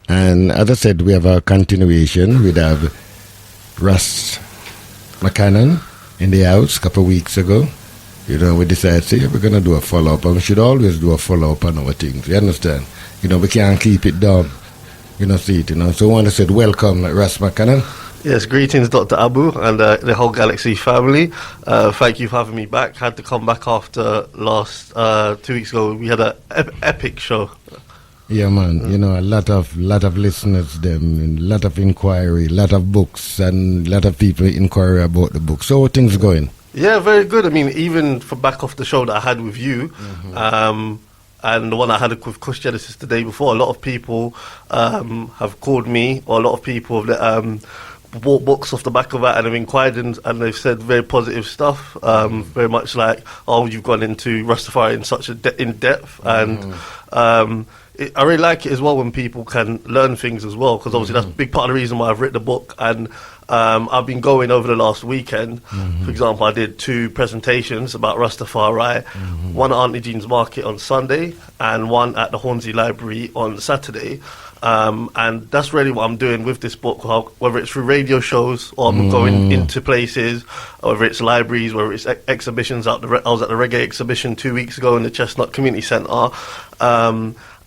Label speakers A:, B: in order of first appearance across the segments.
A: And as I said, we have a continuation. We'd have Makonnen in the house a couple of weeks ago. We decided, say, we're going to do a follow-up. And we should always do a follow-up on our things. You understand? We can't keep it down. So I want to say welcome, Makonnen.
B: Yes, greetings, Dr. Aboo and the whole Galaxy family. Thank you for having me back. Had to come back after last 2 weeks ago. We had an epic show.
A: Yeah, man. A lot of listeners, a lot of inquiry, a lot of books, and a lot of people inquire about the book. So how things going?
B: Yeah, very good. I mean, even for back off the show that I had with you, and the one I had with Kush Genesis the day before, a lot of people have called me, or a lot of people have bought books off the back of that and have inquired and they've said very positive stuff, very much like, oh, you've gone into Rastafari in such in depth, and I really like it as well when people can learn things as well, because obviously that's a big part of the reason why I've written the book. And I've been going over the last weekend. For example, I did 2 presentations about Rastafari, one at Auntie Jean's Market on Sunday and one at the Hornsey Library on Saturday. And that's really what I'm doing with this book, whether it's through radio shows or I'm going into places, whether it's libraries, whether it's exhibitions. I was at the reggae exhibition 2 weeks ago in the Chestnut Community Centre.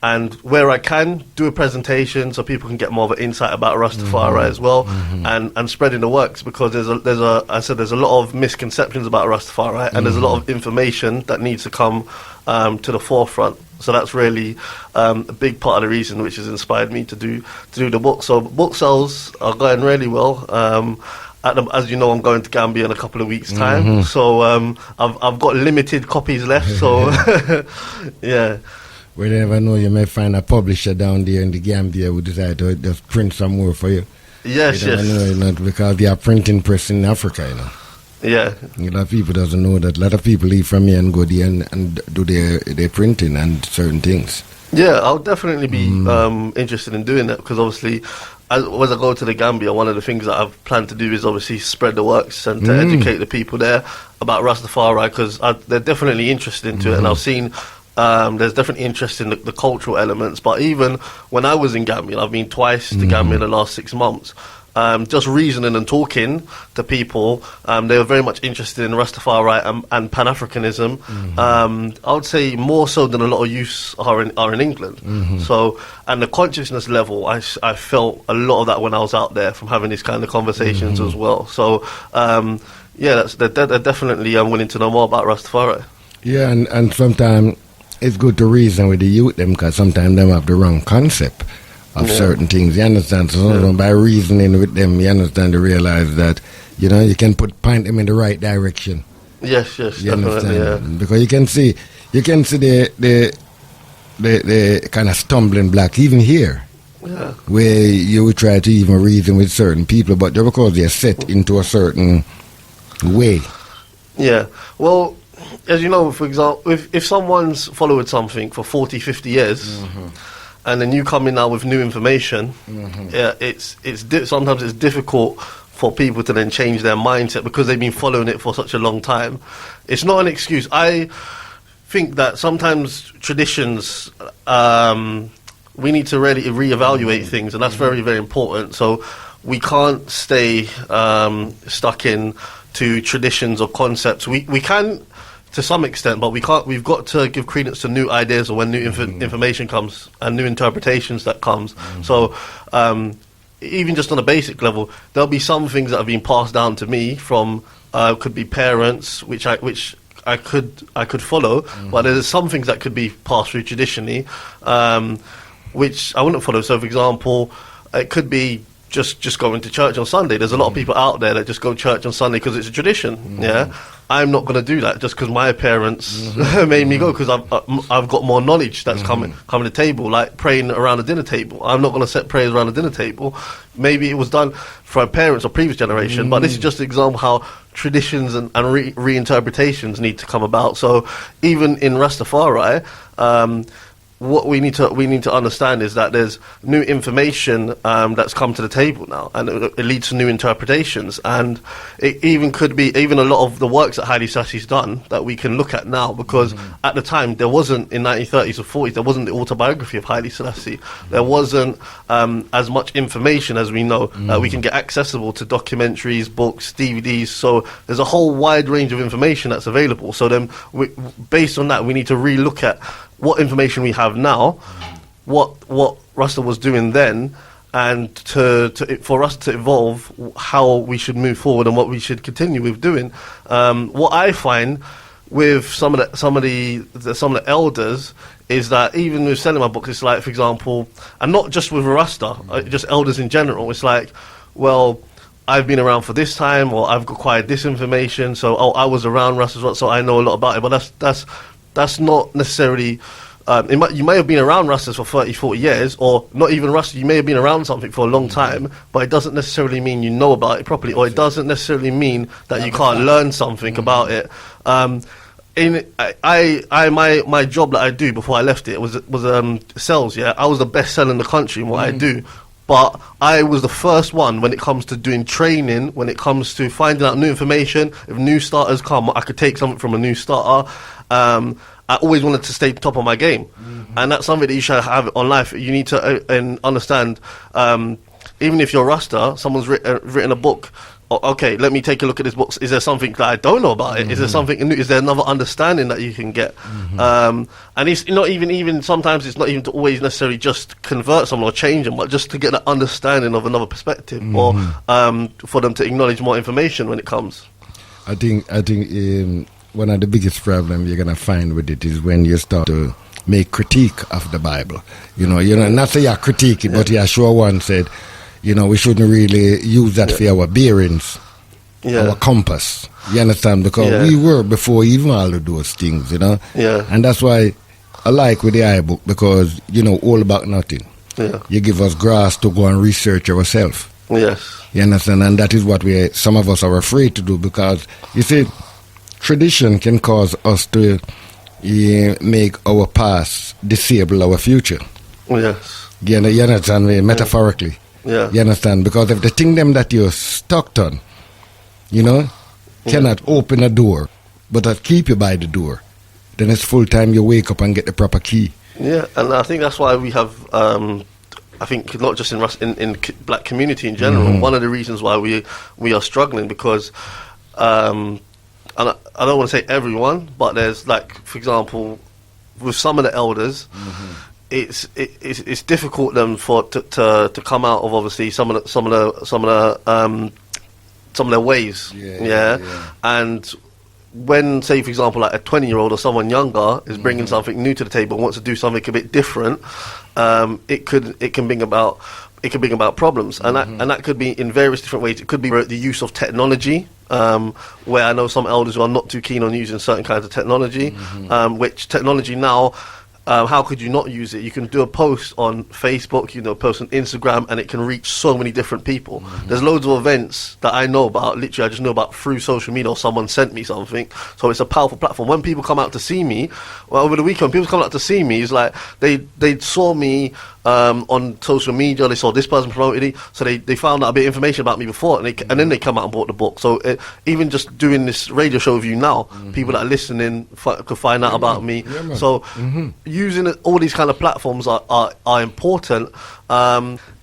B: And where I can do a presentation so people can get more of an insight about Rastafari as well, and spreading the works, because there's a lot of misconceptions about Rastafari, and there's a lot of information that needs to come to the forefront. So that's really a big part of the reason which has inspired me to do the book. So book sales are going really well. As you know, I'm going to Gambia in a couple of weeks' time, so I've got limited copies left. So yeah.
A: We never know, you may find a publisher down there in the Gambia who decide to just print some more for you.
B: Yes,
A: yes. Know, because they are printing press in Africa,
B: Yeah.
A: A lot of people doesn't know that. A lot of people leave from here and go there and do their printing and certain things.
B: Yeah, I'll definitely be interested in doing that, because obviously as I go to the Gambia, one of the things that I've planned to do is obviously spread the works and to educate the people there about Rastafari, because they're definitely interested into it, and I've seen there's definitely interest in the cultural elements. But even when I was in Gambia, I've been twice to Gambia in the last 6 months, just reasoning and talking to people, they were very much interested in Rastafari and Pan-Africanism. I would say more so than a lot of youths are in England. So, and the consciousness level, I felt a lot of that when I was out there from having these kind of conversations as well. So, yeah, they're definitely willing to know more about Rastafari.
A: Yeah, and sometimes it's good to reason with the youth them, because sometimes them have the wrong concept of certain things, you understand? So by reasoning with them, you understand, to realize that, you can point them in the right direction.
B: Yes, you definitely,
A: understand? Because you can see the kind of stumbling block even here, where you try to even reason with certain people, but just because they're set into a certain way.
B: Yeah, well, as you know, for example, if someone's followed something for 40, 50 years, and then you come in now with new information, sometimes it's difficult for people to then change their mindset because they've been following it for such a long time. It's not an excuse. I think that sometimes traditions, we need to really reevaluate things, and that's very, very important. So we can't stay stuck in to traditions or concepts. We can, to some extent, but we can't. We've got to give credence to new ideas, or when new information comes and new interpretations that comes. So even just on a basic level, there'll be some things that have been passed down to me from could be parents, which I could follow, but there's some things that could be passed through traditionally, which I wouldn't follow. So, for example, it could be just going to church on Sunday. There's a lot of people out there that just go to church on Sunday because it's a tradition. Yeah, I'm not going to do that just because my parents made me go, because I've got more knowledge that's coming to the table, like praying around the dinner table. I'm not going to set prayers around the dinner table. Maybe it was done for our parents or previous generation, but this is just an example how traditions and reinterpretations need to come about. So even in Rastafari, what we need to understand is that there's new information that's come to the table now, and it leads to new interpretations. And it even could be even a lot of the works that Haile Selassie's done that we can look at now, because at the time there wasn't, in 1930s or 40s, there wasn't the autobiography of Haile Selassie. There wasn't as much information as we know. We can get accessible to documentaries, books, DVDs. So there's a whole wide range of information that's available. So then, based on that, we need to re-look at what information we have now, what Rasta was doing then, and for us to evolve how we should move forward and what we should continue with doing. What I find with some of the elders is that even with selling my books, it's like, for example, and not just with Rasta, just elders in general, it's like, well, I've been around for this time, or I've acquired this information, so I was around Rasta, so I know a lot about it. But that's not necessarily. You may have been around Rastas for 30, 40 years, or not even Rastas. You may have been around something for a long time, but it doesn't necessarily mean you know about it properly, or it doesn't necessarily mean that you can't learn something about it. My job that I do before I left it was sales. Yeah, I was the best seller in the country in what I do. But I was the first one when it comes to doing training, when it comes to finding out new information. If new starters come, I could take something from a new starter. I always wanted to stay top of my game. And that's something that you should have on life. You need to understand, even if you're Rasta, someone's written a book. Okay, let me take a look at this book. Is there something that I don't know about it? Is there something new? Is there another understanding that you can get? And it's not even sometimes it's not even to always necessarily just convert someone or change them, but just to get that understanding of another perspective, or for them to acknowledge more information when it comes.
A: I think one of the biggest problems you're gonna find with it is when you start to make critique of the Bible. You know, not say you critique it, but Yeshua once said, we shouldn't really use that for our bearings, our compass. You understand? Because we were before even all of those things,
B: Yeah.
A: And that's why I like with the iBook, because, all about nothing.
B: Yeah.
A: You give us grass to go and research ourselves.
B: Yes.
A: You understand? And that is what some of us are afraid to do, because, you see, tradition can cause us to make our past disable our future.
B: Yes.
A: You understand me? Metaphorically.
B: Yeah.
A: You understand? Because if the thing them that you're stuck on, cannot open a door, but that keep you by the door, then it's full time you wake up and get the proper key.
B: Yeah, and I think that's why we have, I think not just in black community in general, one of the reasons why we are struggling, because, and I don't want to say everyone, but there's, like, for example, with some of the elders, it's difficult them to come out of, obviously, some of their ways. And when, say, for example, like a 20-year-old or someone younger is bringing something new to the table and wants to do something a bit different, it can bring about problems, and that could be in various different ways. It could be the use of technology, where I know some elders who are not too keen on using certain kinds of technology, which technology now, how could you not use it? You can do a post on Facebook, post on Instagram, and it can reach so many different people. There's loads of events that I know about, literally I just know about through social media, or someone sent me something. So it's a powerful platform. When people come out to see me, over the weekend, people come out to see me, it's like they saw me on social media, they saw this person promoted it, so they found out a bit of information about me before, and then they come out and bought the book. So even just doing this radio show with you now, people that are listening could find out about me. So using all these kind of platforms are important.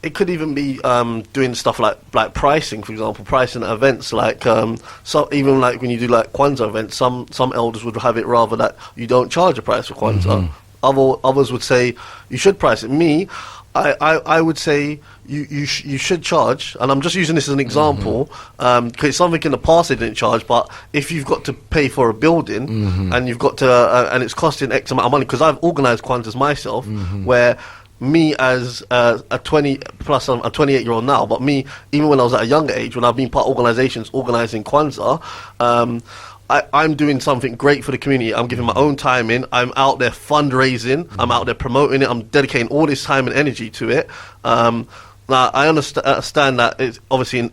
B: It could even be doing stuff like pricing, for example, pricing at events, like so even like when you do like Kwanzaa events, some elders would have it rather that you don't charge a price for Kwanzaa. Others would say you should price it. Me, I would say you should charge, and I'm just using this as an example, because it's something in the past they didn't charge. But if you've got to pay for a building and you've got to and it's costing X amount of money, because I've organised Kwanzas myself, where me as a 20 plus, I'm a 28-year-old now, but me, even when I was at a younger age, when I've been part of organisations organising Kwanzaa, I'm doing something great for the community. I'm giving my own time in. I'm out there fundraising. I'm out there promoting it. I'm dedicating all this time and energy to it. Now, I understand that it's obviously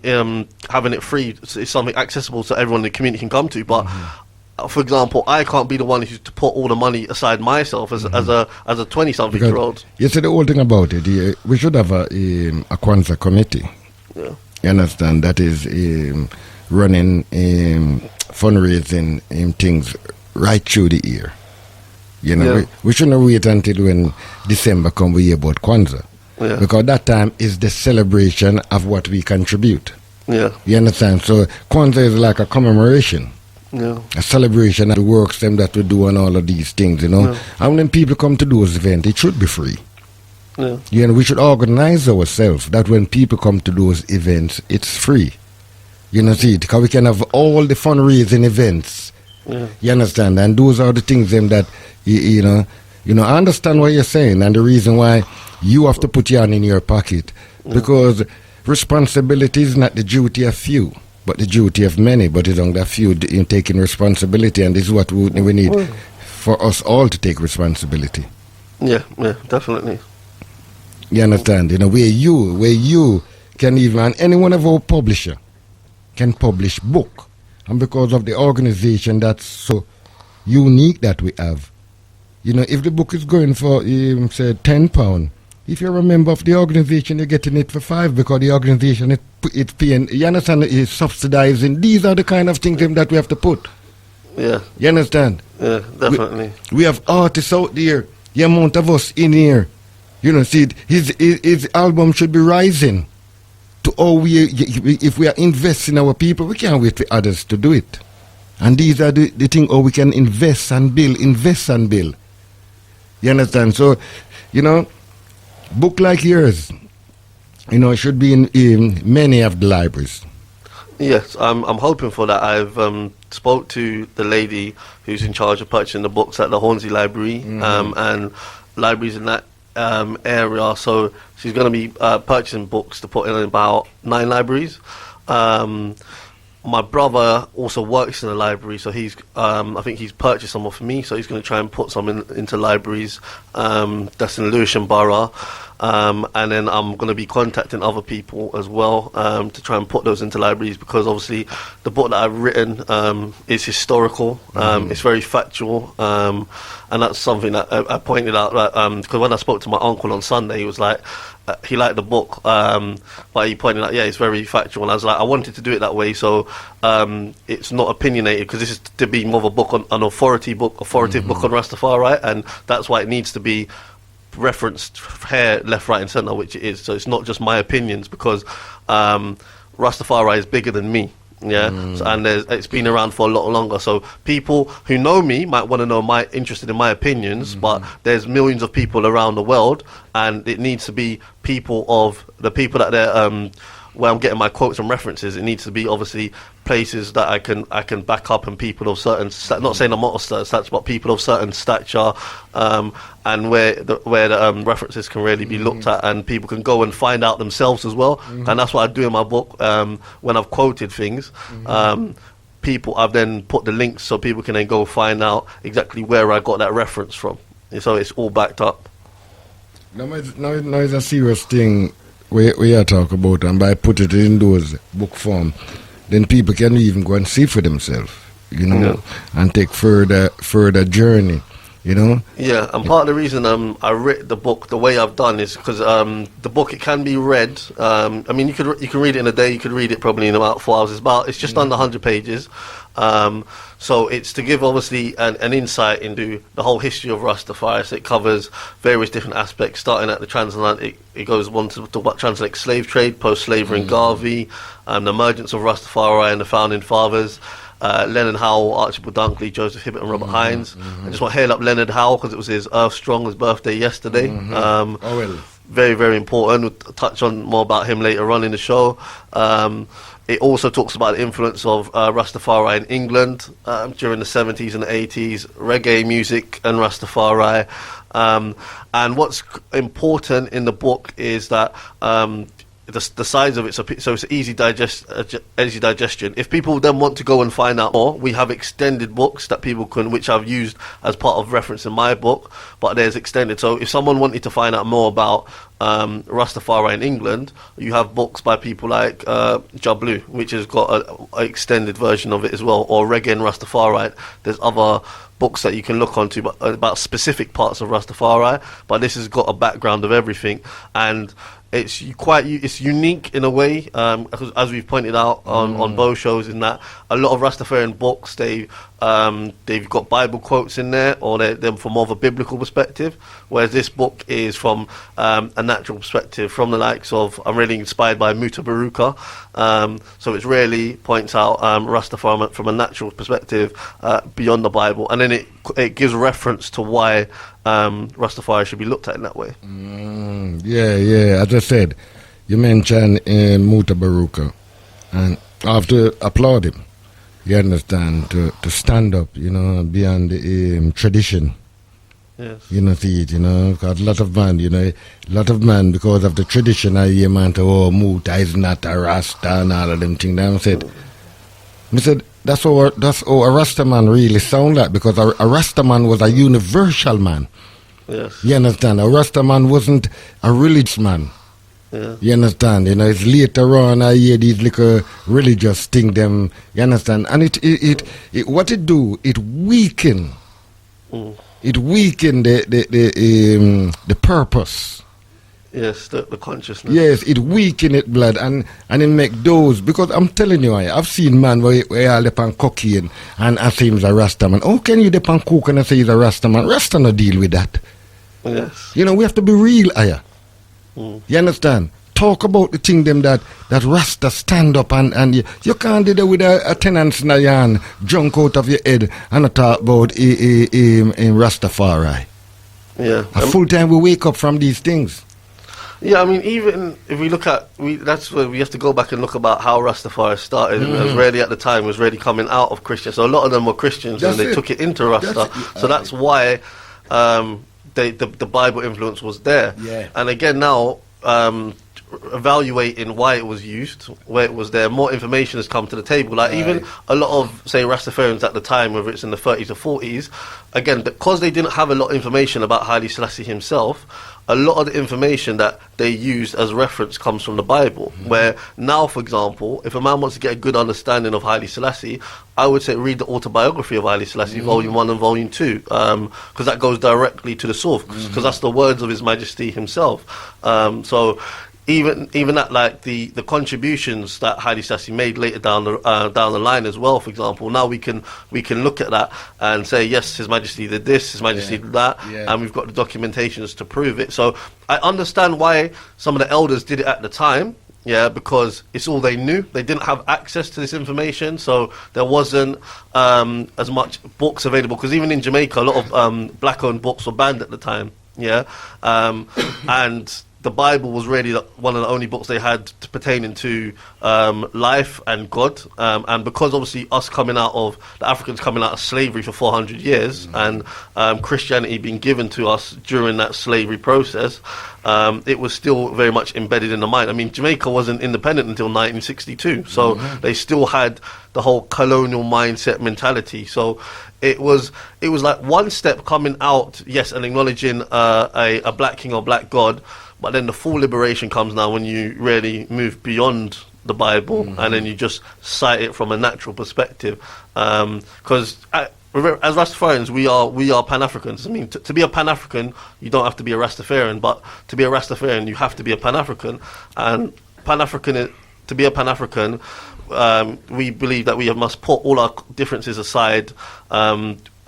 B: having it free is something accessible so everyone in the community can come to, but for example, I can't be the one who's to put all the money aside myself as a 20-something-year-old.
A: You see, the whole thing about it, we should have a Kwanzaa committee.
B: Yeah.
A: You understand? That is running fundraising things right through the year. You know, we shouldn't wait until when December come we hear about Kwanzaa.
B: Yeah.
A: Because that time is the celebration of what we contribute.
B: Yeah.
A: You understand? So Kwanzaa is like a commemoration.
B: Yeah.
A: A celebration of the works them that we do and all of these things, you know.
B: Yeah.
A: And when people come to those events, it should be free.
B: Yeah.
A: You know, we should organize ourselves that when people come to those events, it's free. You know, see, because we can have all the fundraising events.
B: Yeah.
A: You understand? And those are the things them that, you know, I understand what you're saying and the reason why you have to put your hand in your pocket. Because responsibility is not the duty of few, but the duty of many. But it's on that few in taking responsibility, and this is what we need for us all to take responsibility.
B: Yeah, definitely.
A: You understand? You know, where you can even, and any one of our publisher can publish book. And because of the organization that's so unique that we have, you know, if the book is going for, say, £10, if you're a member of the organization, you're getting it for £5 because the organization it's paying, you understand, is subsidizing. These are the kind of things that we have to put.
B: Yeah.
A: You understand?
B: Yeah, definitely.
A: We have artists out there, the amount of us in here. You know, see, his album should be rising to if we are investing in our people, we can't wait for others to do it. And these are the things, we can invest and build. You understand? So, you know, book like yours, you know, should be in many of the libraries.
B: Yes, I'm hoping for that. I've spoke to the lady who's in charge of purchasing the books at the Hornsey Library, and libraries in that area. So she's going to be purchasing books to put in about 9 libraries. My brother also works in a library, so he's I think he's purchased some for me, so he's going to try and put some into libraries that's in Lewisham Borough, and then I'm going to be contacting other people as well to try and put those into libraries, because obviously the book that I've written is historical, it's very factual, and that's something that I pointed out, because when I spoke to my uncle on Sunday, he was like, he liked the book, but he pointed out, it's very factual, and I was like, I wanted to do it that way, so it's not opinionated, because this is to be more of a book on an authoritative book on Rastafari, and that's why it needs to be referenced here, left, right, and centre, which it is. So it's not just my opinions, because Rastafari is bigger than me. So, and it's been around for a lot longer. So people who know me might want to know interested in my opinions, but there's millions of people around the world, and it needs to be the people that they're where I'm getting my quotes and references. It needs to be obviously places that I can back up, and people of certain not saying I'm not a stats, but people of certain stature, and where the references can really be looked at, and people can go and find out themselves as well. And that's what I do in my book, when I've quoted things. I've then put the links so people can then go find out exactly where I got that reference from. So it's all backed up.
A: Now it's a serious thing we are talking about, and by putting it in those book form, then people can even go and see for themselves, you know, and take further journey, you know. Yeah,
B: and part of the reason I read the book the way I've done is because the book, it can be read. I mean, you can read it in a day. You could read it probably in about 4 hours. It's just under 100 pages. So it's to give obviously an insight into the whole history of Rastafari. So it covers various different aspects, starting at the transatlantic. It goes on to talk about transatlantic slave trade, post-slavery in Garvey, the emergence of Rastafari and the founding fathers, Leonard Howell, Archibald Dunkley, Joseph Hibbert and Robert Hines. I just want to hail up Leonard Howell because it was his Earth Strong's birthday yesterday. Very, very important. We'll touch on more about him later on in the show. It also talks about the influence of Rastafari in England during the 70s and the 80s, reggae music and Rastafari. And what's important in the book is that the size of it, so it's easy digestion. If people then want to go and find out more, we have extended books that people can, which I've used as part of reference in my book, but there's extended. So if someone wanted to find out more about Rastafari in England, you have books by people like Jablu, which has got an extended version of it as well, or Reggae and Rastafari. There's other books that you can look onto about specific parts of Rastafari, but this has got a background of everything, and it's unique in a way, as we've pointed out on both shows, in that a lot of Rastafarian books, they've got Bible quotes in there, or they're from more of a biblical perspective, whereas this book is from a natural perspective, from the likes of, I'm really inspired by Mutabaruka, so it really points out Rastafari from a natural perspective beyond the Bible, and then it gives reference to why Rastafari should be looked at in that way.
A: Yeah. As I said, you mentioned Mutabaruka, and I have to applaud him. You understand, to stand up, beyond the tradition.
B: Yes.
A: See it, because a lot of man, because of the tradition, I hear man to, Muta is not a Rasta and all of them things. And I said, that's how a Rasta man really sound like, because a Rasta man was a universal man.
B: Yes.
A: You understand? A Rasta man wasn't a religious man.
B: Yeah.
A: You understand? It's later on I hear these little religious thing them. You understand? And it what it do? It weaken. It weaken the purpose.
B: Yes, the consciousness.
A: Yes, it weaken it blood and it make those, because I'm telling you, I've seen man where all dep on cocaine and I say he's a Rasta man. How can you dep on coke and I say he's a Rasta man? Rasta no deal with that.
B: Yes.
A: We have to be real, Aya. You understand? Talk about the thing them that Rasta stand up and you can't do that with a tenants in your hand, junk out of your head and talk about in Rastafari.
B: Yeah.
A: A full time we wake up from these things.
B: Yeah, I mean, even if we look at, that's where we have to go back and look about how Rastafari started. It was really, at the time, was really coming out of Christians. So a lot of them were Christians, and they took it into Rasta. That's why the Bible influence was there.
A: Yeah.
B: And again now, evaluating why it was used, where it was there, more information has come to the table. Like even a lot of, say, Rastafarians at the time, whether it's in the 30s or 40s, again, because they didn't have a lot of information about Haile Selassie himself, a lot of the information that they used as reference comes from the Bible. Where now, for example, if a man wants to get a good understanding of Haile Selassie, I would say read the autobiography of Haile Selassie, Volume 1 and Volume 2, because that goes directly to the source, because that's the words of His Majesty himself. So even that, like the contributions that Haile Selassie made later down the line as well, for example, now we can look at that and say, yes, His Majesty did this, His Majesty did that, and we've got the documentations to prove it. So I understand why some of the elders did it at the time, because it's all they knew. They didn't have access to this information, so there wasn't as much books available, because even in Jamaica, a lot of black-owned books were banned at the time, and the Bible was really one of the only books they had pertaining to life and God, and because obviously the Africans coming out of slavery for 400 years, and Christianity being given to us during that slavery process, it was still very much embedded in the mind. I mean, Jamaica wasn't independent until 1962, so they still had the whole colonial mindset mentality. So it was like one step coming out, yes, and acknowledging a black king or black God. But then the full liberation comes now when you really move beyond the Bible, and then you just cite it from a natural perspective. Because as Rastafarians, we are Pan-Africans. I mean, to be a Pan-African, you don't have to be a Rastafarian, but to be a Rastafarian, you have to be a Pan-African. And to be a Pan-African, we believe that we must put all our differences aside,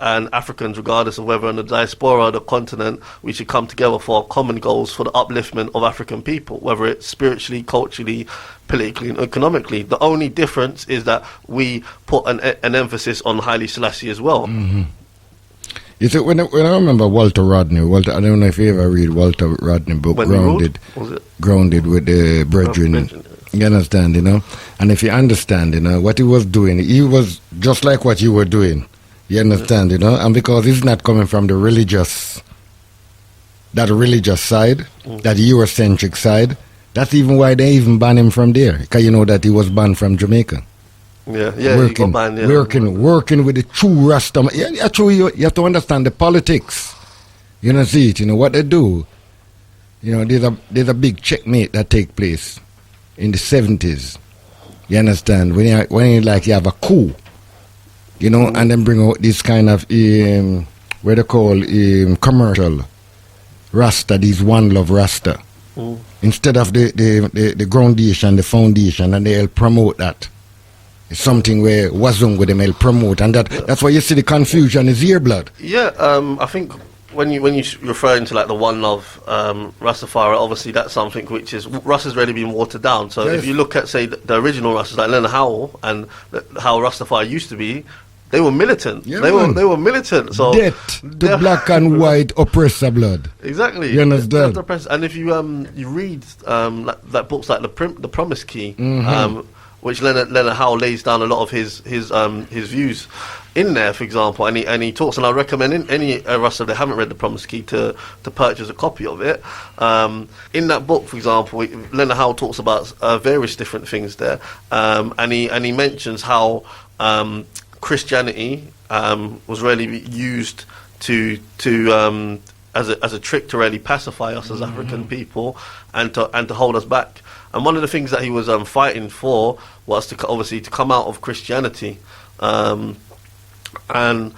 B: and Africans, regardless of whether in the diaspora or the continent, we should come together for common goals for the upliftment of African people, whether it's spiritually, culturally, politically and economically. The only difference is that we put an emphasis on Haile Selassie as well.
A: You see, when I remember Walter Rodney, I don't know if you ever read Walter Rodney book, Grounded with the Brethren. You understand, And if you understand, what he was doing, he was just like what you were doing. You understand, and because it's not coming from the religious side, that Eurocentric side, That's even why they even ban him from there. Because you know that he was banned from Jamaica.
B: Yeah, he
A: working,
B: got banned,
A: working with the true Rasta. Yeah, true. You have to understand the politics. You know, see it. You know what they do. You know, there's a big checkmate that take place in the 70s. You understand? When you have a coup, you know, and then bring out this kind of what they call commercial Rasta, these one love Rasta. Instead of the groundation, the foundation, and they'll promote that. It's something where Wazungu them will promote, and that's why you see the confusion is here, blood.
B: Yeah, I think when you referring to like the One Love Rastafari, obviously that's something which is Rasta's already been watered down. So if you look at say the original Rastas like Leonard Howell and how Rastafari used to be, they were militant.
A: Yeah,
B: they were militant. So
A: death to black and white oppressor blood.
B: Exactly.
A: You understand?
B: And if you read like books like the Promise Key, which Leonard Howell lays down a lot of his views in there, for example, and he talks, and I recommend any Rasta that haven't read the Promise Key to purchase a copy of it. In that book, for example, Leonard Howell talks about various different things there, and he mentions how Christianity was really used to as a trick to really pacify us as African people and to hold us back. And one of the things that he was fighting for was to come out of Christianity. And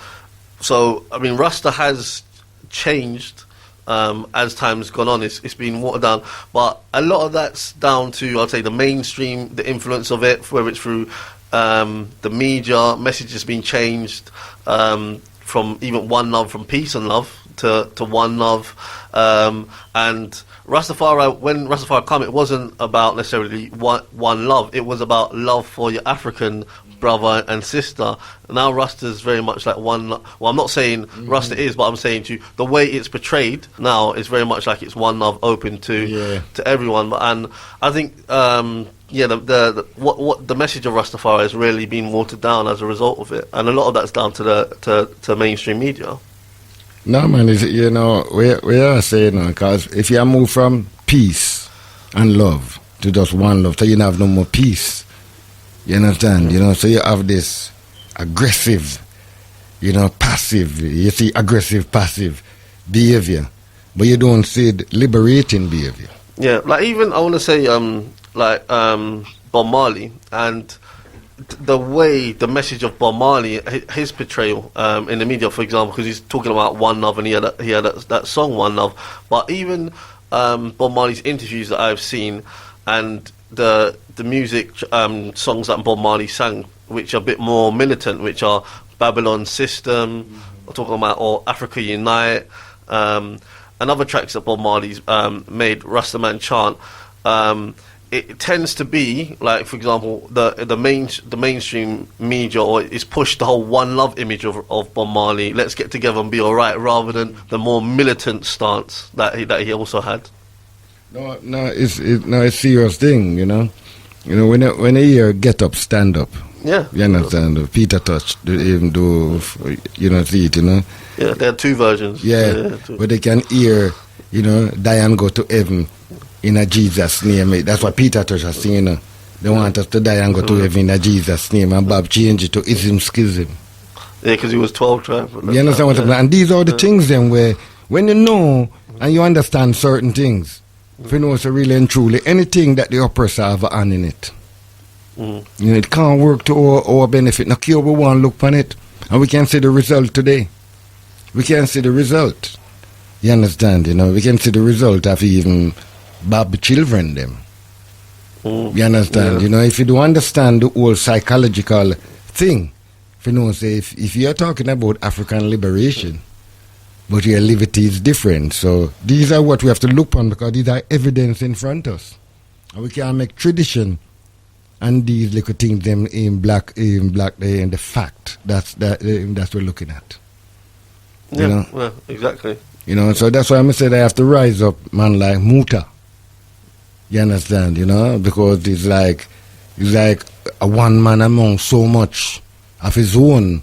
B: so, I mean, Rasta has changed as time's gone on. It's been watered down, but a lot of that's down to, I'd say, the mainstream, the influence of it, whether it's through the media, message has been changed from even one love, from peace and love to one love, and Rastafari, when Rastafari came, it wasn't about necessarily one love. It was about love for your African brother and sister. Now Rasta's very much like one. Well, I'm not saying Rasta is, but I'm saying to you, the way it's portrayed now is very much like it's one love, open to everyone. And I think the message of Rastafari has really been watered down as a result of it, and a lot of that's down to mainstream media.
A: No, man, we are saying, because if you move from peace and love to just one love, so you don't have no more peace. You understand? So you have this aggressive, passive, you see aggressive, passive behavior, but you don't see the liberating behavior.
B: Yeah, like even, I want to say, Bob Marley, and the message of Bob Marley, his portrayal in the media, for example, because he's talking about one love, and he had that song One Love. But even Bob Marley's interviews that I've seen, and the music songs that Bob Marley sang, which are a bit more militant, which are Babylon System, talking about, or Africa Unite, and other tracks that Bob Marley's made, Rastaman Chant. It tends to be like, for example, the mainstream media, or it's pushed the whole one love image of Bob Marley. Let's get together and be all right, rather than the more militant stance that he also had.
A: No, it's a serious thing, when you hear get up, stand up.
B: Yeah,
A: you understand. Peter Touch, they even do, see it,
B: Yeah, there are two versions.
A: Yeah, but they can hear, Diane go to heaven. In a Jesus name, that's what Peter Touch has seen. They want us to die and go to heaven in a Jesus name, and Bob changed it to ism schism.
B: Yeah, because he was 12 tribe.
A: You understand what I'm saying? And these are the things then where, when you know and you understand certain things, if you know so really and truly, anything that the oppressor have a hand in it. It can't work to our benefit. Now, here we want to look on it, and we can see the result today. We can see the result. You understand? We can see the result of even Bob children them. You understand? If you do understand the whole psychological thing, say if you're talking about African liberation, but your liberty is different. So these are what we have to look on, because these are evidence in front of us. And we can make tradition and these little things them in black in the fact that's we're looking at.
B: Well, exactly.
A: So that's why I say they have to rise up, man, like Muta. You understand, because it's like a one man among so much of his own.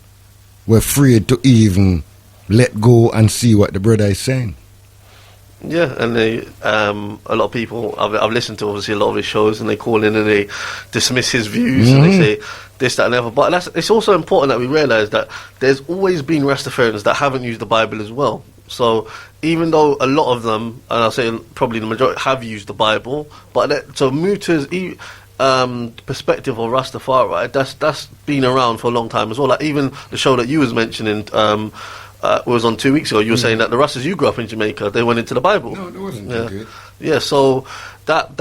A: We're afraid to even let go and see what the brother is saying.
B: Yeah, and a lot of people, I've listened to obviously a lot of his shows, and they call in and they dismiss his views and they say this, that, and the other. But it's also important that we realise that there's always been Rastafarians that haven't used the Bible as well. So even though a lot of them, and I'll say probably the majority, have used the Bible, so Muta's perspective of Rastafari, that's been around for a long time as well. Like even the show that you was mentioning. Was on 2 weeks ago. You were saying that the Rastas you grew up in Jamaica, they went into the Bible.
A: No, it wasn't
B: yeah.
A: good.
B: Yeah, so that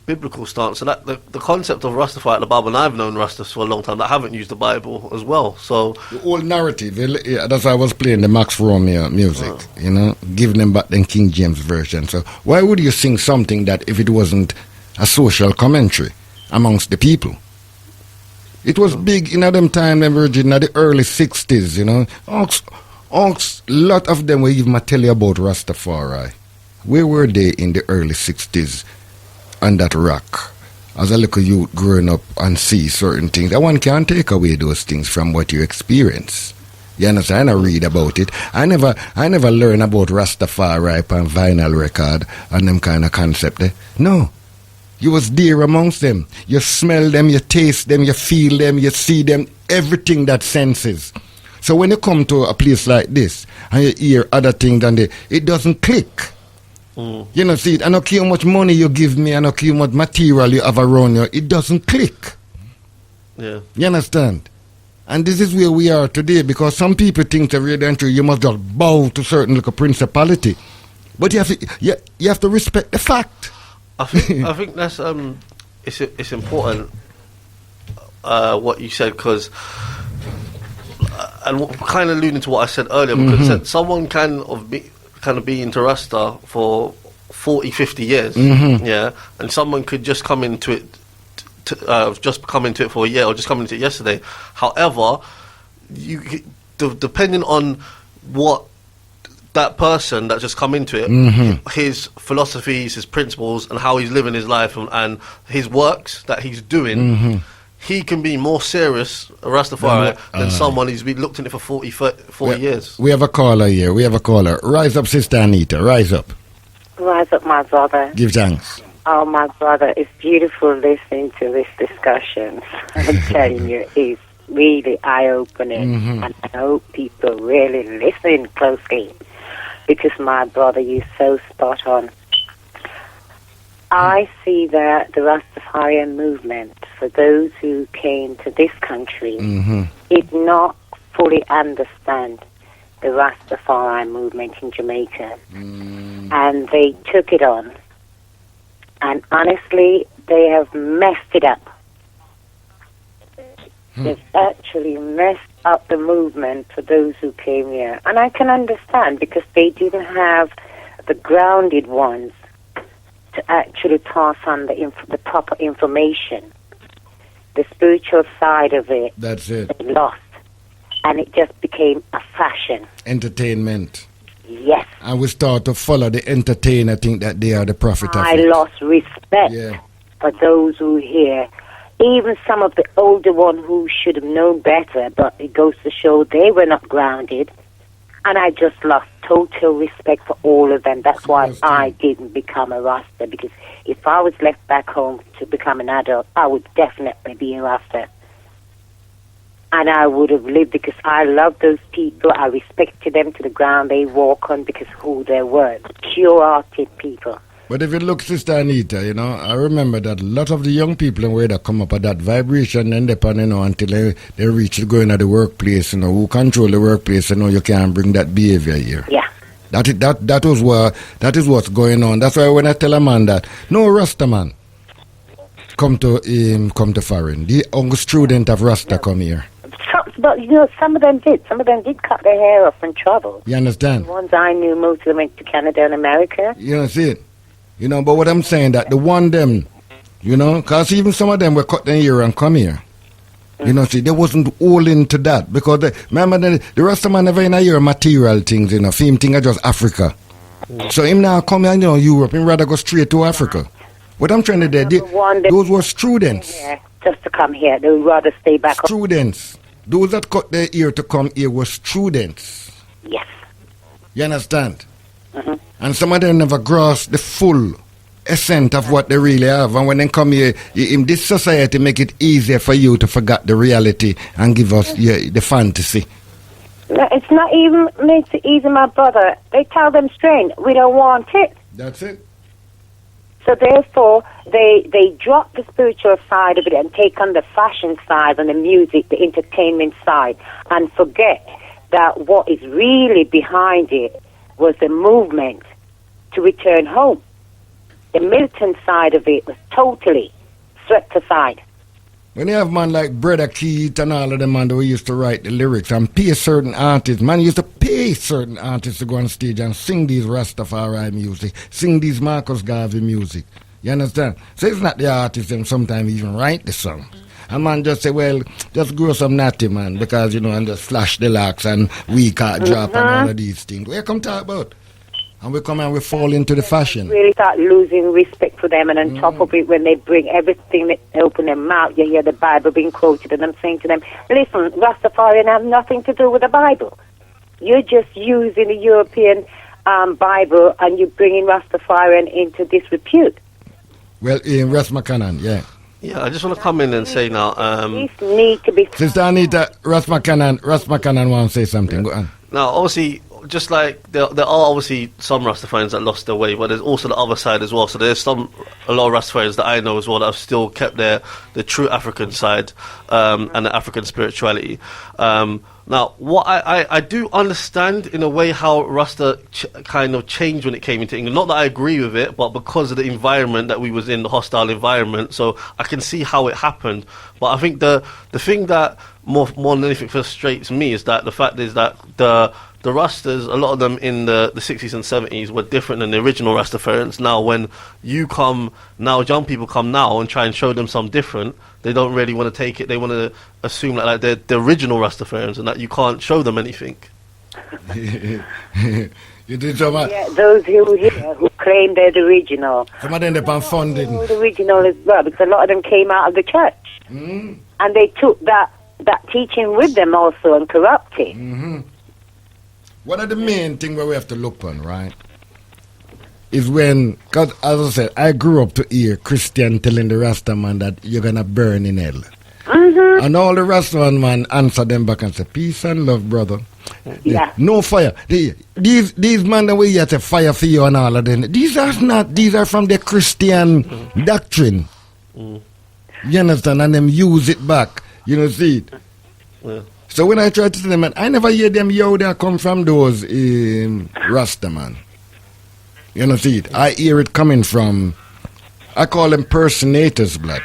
B: biblical stance, so that the concept of Rastafari, the Bible, and I've known Rastas for a long time that haven't used the Bible as well. So
A: the old narrative, that's why I was playing the Max Romeo music, giving them back the King James version. So why would you sing something that if it wasn't a social commentary amongst the people? It was big in them time, Virgin, in the early 60s, a lot of them were even tell you about Rastafari. Where were they in the early 60s on that rock? As a little youth growing up and see certain things, that one can't take away those things from what you experience. You understand? I read about it. I never learn about Rastafari on vinyl record and them kind of concept. No. You was there amongst them. You smell them, you taste them, you feel them, you see them, everything that senses. So when you come to a place like this and you hear other things and it doesn't click. You know, see, I don't care how much money you give me, I don't care how much material you have around you, it doesn't click.
B: Yeah.
A: You understand? And this is where we are today, because some people think that really you must just bow to certain like a principality. But you have to respect the fact.
B: I think that's it's important what you said, because and kind of alluding to what I said earlier, because someone can be into Rasta for 40, 50 years, yeah, and someone could just come into it, just come into it for a year, or just come into it yesterday. However, depending on what that person that's just come into it, his philosophies, his principles, and how he's living his life, and his works that he's doing, he can be more serious, a Rastafari, than someone who's been looked at it for 40 years.
A: We have a caller here. Rise up, Sister Anita. Rise up.
C: Rise up, my brother.
A: Give thanks.
C: Oh, my brother, it's beautiful listening to this discussion. I'm telling you, it's really eye-opening. And I hope people really listen closely. Because, my brother, you're so spot on. I see that the Rastafarian movement, for those who came to this country, did not fully understand the Rastafari movement in Jamaica. And they took it on. And honestly, they have messed it up. They've actually messed up the movement for those who came here. And I can understand, because they didn't have the grounded ones to actually pass on the proper information. The spiritual side of it,
A: that's it,
C: they lost. And it just became a fashion.
A: Entertainment.
C: Yes.
A: And we start to follow the entertainer, think that they are the prophet of
C: I
A: it.
C: lost respect for those who hear. Even some of the older ones who should have known better, but it goes to show they were not grounded. And I just lost total respect for all of them. That's why I didn't become a Rasta, because if I was left back home to become an adult, I would definitely be a Rasta. And I would have lived, because I love those people. I respected them to the ground they walk on, because who they were, pure-hearted people.
A: But if you look, Sister Anita, I remember that a lot of the young people in where they come up at that vibration and depend, until they reach going to the workplace, who control the workplace, you can't bring that behavior here.
C: Yeah.
A: That is what's going on. That's why when I tell a man that, no Rasta man come to foreign. The young student of Rasta come here.
C: But, some of them did. Some of them did cut their hair off and travel.
A: You understand?
C: The ones I knew, most of them went to Canada and America.
A: You see it? But what I'm saying that the one them, because even some of them were cut their hair and come here. See, they wasn't all into that. Because, remember, the rest of them never in a year material things, film thing are just Africa. So him now come here, Europe, and rather go straight to Africa. What I'm trying to do, those were students.
C: Yeah, just to come here. They would rather stay back home.
A: Students. Those that cut their ear to come here were students.
C: Yes.
A: You understand? And some of them never grasp the full essence of what they really have. And when they come here, in this society, make it easier for you to forget the reality and give us the fantasy.
C: No, it's not even makes it easy, my brother. They tell them straight, we don't want it.
A: That's it.
C: So therefore, they drop the spiritual side of it and take on the fashion side and the music, the entertainment side, and forget that what is really behind it was the movement to return home. The militant side of it was totally swept aside.
A: When you have man like Brother Keith and all of them man that we used to write the lyrics and pay certain artists, man used to pay certain artists to go on stage and sing these Rastafari music, sing these Marcus Garvey music. You understand? So it's not the artists and sometimes even write the song. And man just say, well, just grow some natty, man, because, and just flash the locks and we can't drop and all of these things. Where come talk about? And we come and we fall into the fashion.
C: Really start losing respect for them, and on top of it, when they bring everything, they open their mouth, you hear the Bible being quoted, and I'm saying to them, listen, Rastafarian have nothing to do with the Bible. You're just using the European Bible, and you're bringing Rastafarian into disrepute.
A: Well, in Makonnen, yeah.
B: Yeah, I just want to come in and say now.
C: These need to be.
A: Sister Anita, Makonnen wants to say something. Go on.
B: Now, obviously, just like there are obviously some Rastafarians that lost their way, but there's also the other side as well. So there's a lot of Rastafarians that I know as well that have still kept the true African side and the African spirituality. Now, what I do understand in a way how Rasta kind of changed when it came into England. Not that I agree with it, but because of the environment that we was in, the hostile environment. So I can see how it happened. But I think the thing that more than anything frustrates me is that the fact is that the Rastas, a lot of them in the 60s and 70s were different than the original Rastafarians. Now, when young people come now and try and show them something different, they don't really want to take it. They want to assume like they're the original Rastafarians and that you can't show them anything.
A: You did so much.
C: Yeah, those who claim they're the original.
A: Some of them they're funded.
C: The original as well, because a lot of them came out of the church. And they took that teaching with them also and corrupted.
A: One of the main things where we have to look on, right, is when, because as I said, I grew up to hear Christian telling the Rasta man that you're going to burn in hell. And all the Rasta man answer them back and say, peace and love, brother.
C: Yeah.
A: No fire. These men that we here say fire for you and all of them, these are from the Christian doctrine. You understand? And them use it back. You know, see it?
B: Yeah.
A: So when I try to tell them, I never hear them, they come from those Rasta, man. You know, see it? I hear it coming from, I call them personators, blood.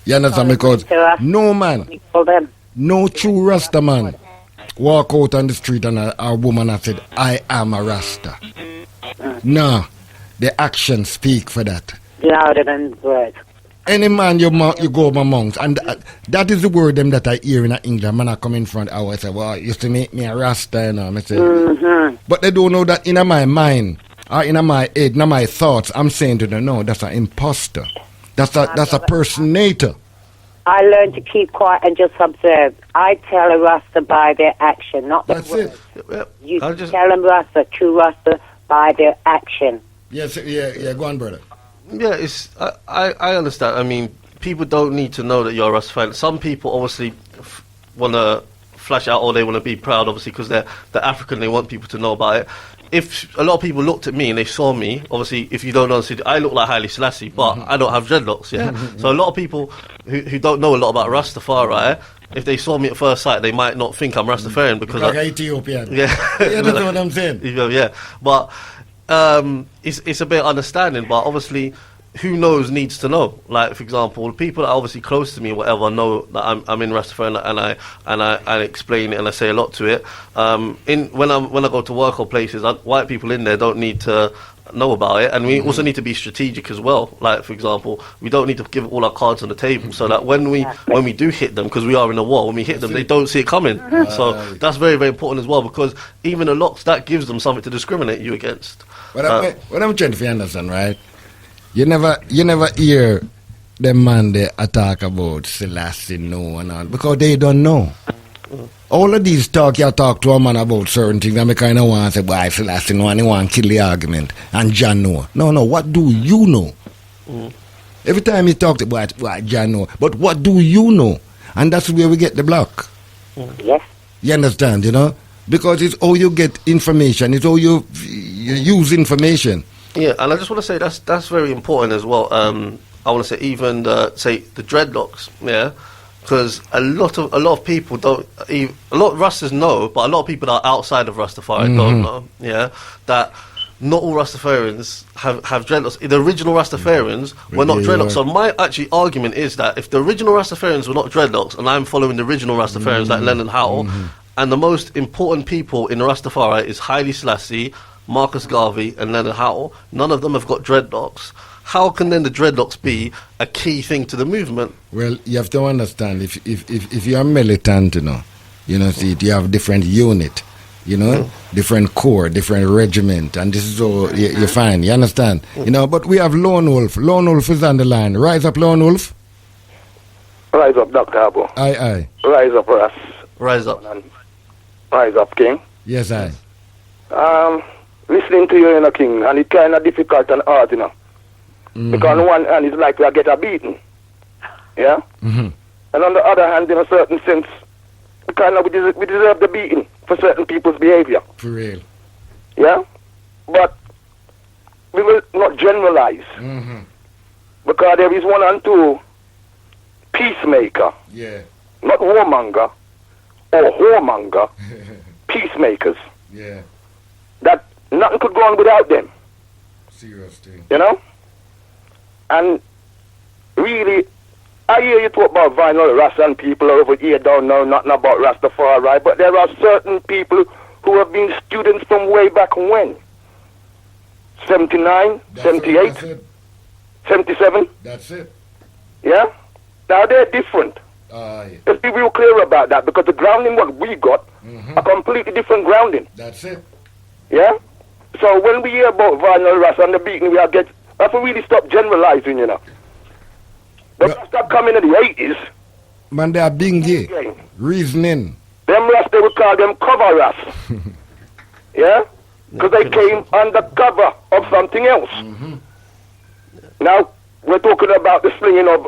A: You understand? Because no man, no true Rasta man walk out on the street and a woman and said, I am a Rasta. No, the actions speak for that.
C: Louder than words.
A: Any man you go amongst, and that is the word them that I hear in England. Man, I come in front, I say, well, you used to make me a Rasta, I say, but they don't know that in my mind, or in my head, in my thoughts, I'm saying to them, no, that's an imposter. That's a personator.
C: I learned to keep quiet and just observe. I tell a Rasta by their action, not the words.
A: It.
C: You tell them Rasta, true Rasta, by their action.
A: Yes, yeah, go on, brother.
B: Yeah, I understand. I mean, people don't need to know that you're a Rastafarian. Some people obviously want to flash out or they want to be proud, obviously, because they're African. They want people to know about it. If a lot of people looked at me and they saw me, obviously, if you don't know, I look like Haile Selassie, but I don't have dreadlocks, yeah? So a lot of people who don't know a lot about Rastafari, if they saw me at first sight, they might not think I'm Rastafarian because
A: like Ethiopian.
B: Yeah.
A: Yeah, that's what I'm saying.
B: Yeah, but it's a bit of understanding, but obviously who knows needs to know. Like, for example, people that are obviously close to me, whatever, know that I'm in Rastafari and I explain it and I say a lot to it. When I go to work or places, white people in there don't need to know about it, and we also need to be strategic as well. Like, for example, we don't need to give all our cards on the table, so that when we do hit them, because we are in a war, when we hit them, they don't see it coming. So that's very, very important as well, because even a lot that gives them something to discriminate you against.
A: What I'm trying to understand, right? You never hear them man they talk about Selassie no and all, because they don't know. All of these talk, you talk to a man about certain things, and I kind of want to say, boy, Selassie, no, and he want to kill the argument. And John know. No, what do you know? Every time you talk to boy, John know. But what do you know? And that's where we get the block.
C: Yes.
A: You understand, you know? Because it's how you get information. It's how you use information.
B: Yeah, and I just want to say that's very important as well. I want to say even the dreadlocks, yeah, because a lot of people don't. A lot of Rastas know, but a lot of people that are outside of Rastafari don't know. Yeah, that not all Rastafarians have dreadlocks. The original Rastafarians were not dreadlocks. So my actually argument is that if the original Rastafarians were not dreadlocks, and I'm following the original Rastafarians like Lennon Howell, and the most important people in Rastafari is Haile Selassie, Marcus Garvey, and Lennon Howell, none of them have got dreadlocks. How can then the dreadlocks be a key thing to the movement? Well,
A: you have to understand, if you are militant, see, you have different unit, different corps, different regiment, and this is all you find, you understand? But we have Lone Wolf. Lone Wolf is on the line. Rise up, Lone Wolf.
D: Rise up, Dr. Aboo.
A: Aye.
D: Rise up, Ras.
B: Rise up.
D: Rise up, King.
A: Yes, aye.
D: Listening to you, King, and it's kind of difficult and hard, Because on one hand, it's like we get a beating. Yeah? And on the other hand, in a certain sense, we deserve the beating for certain people's behavior.
A: For real.
D: Yeah? But we will not generalize. Because there is one and two peacemaker.
A: Yeah.
D: Not warmonger or whoremonger. Peacemakers.
A: Yeah.
D: That nothing could go on without them.
A: Seriously.
D: And really, I hear you talk about vinyl Rasta and people over here don't know nothing about Rastafari, but there are certain people who have been students from way back when. 79, 78, 77.
A: That's it.
D: Yeah? Now they're different. Let's be real clear about that, because the grounding what we got, a completely different grounding.
A: That's it.
D: Yeah? So when we hear about vinyl Rasta and the beating we have to really stop generalizing, The Rasta coming in the 80s.
A: Man, they are being gay. Reasoning.
D: Them Rasta, we call them cover Rasta. Yeah? Because they came under cover of something else. Now, we're talking about the slinging of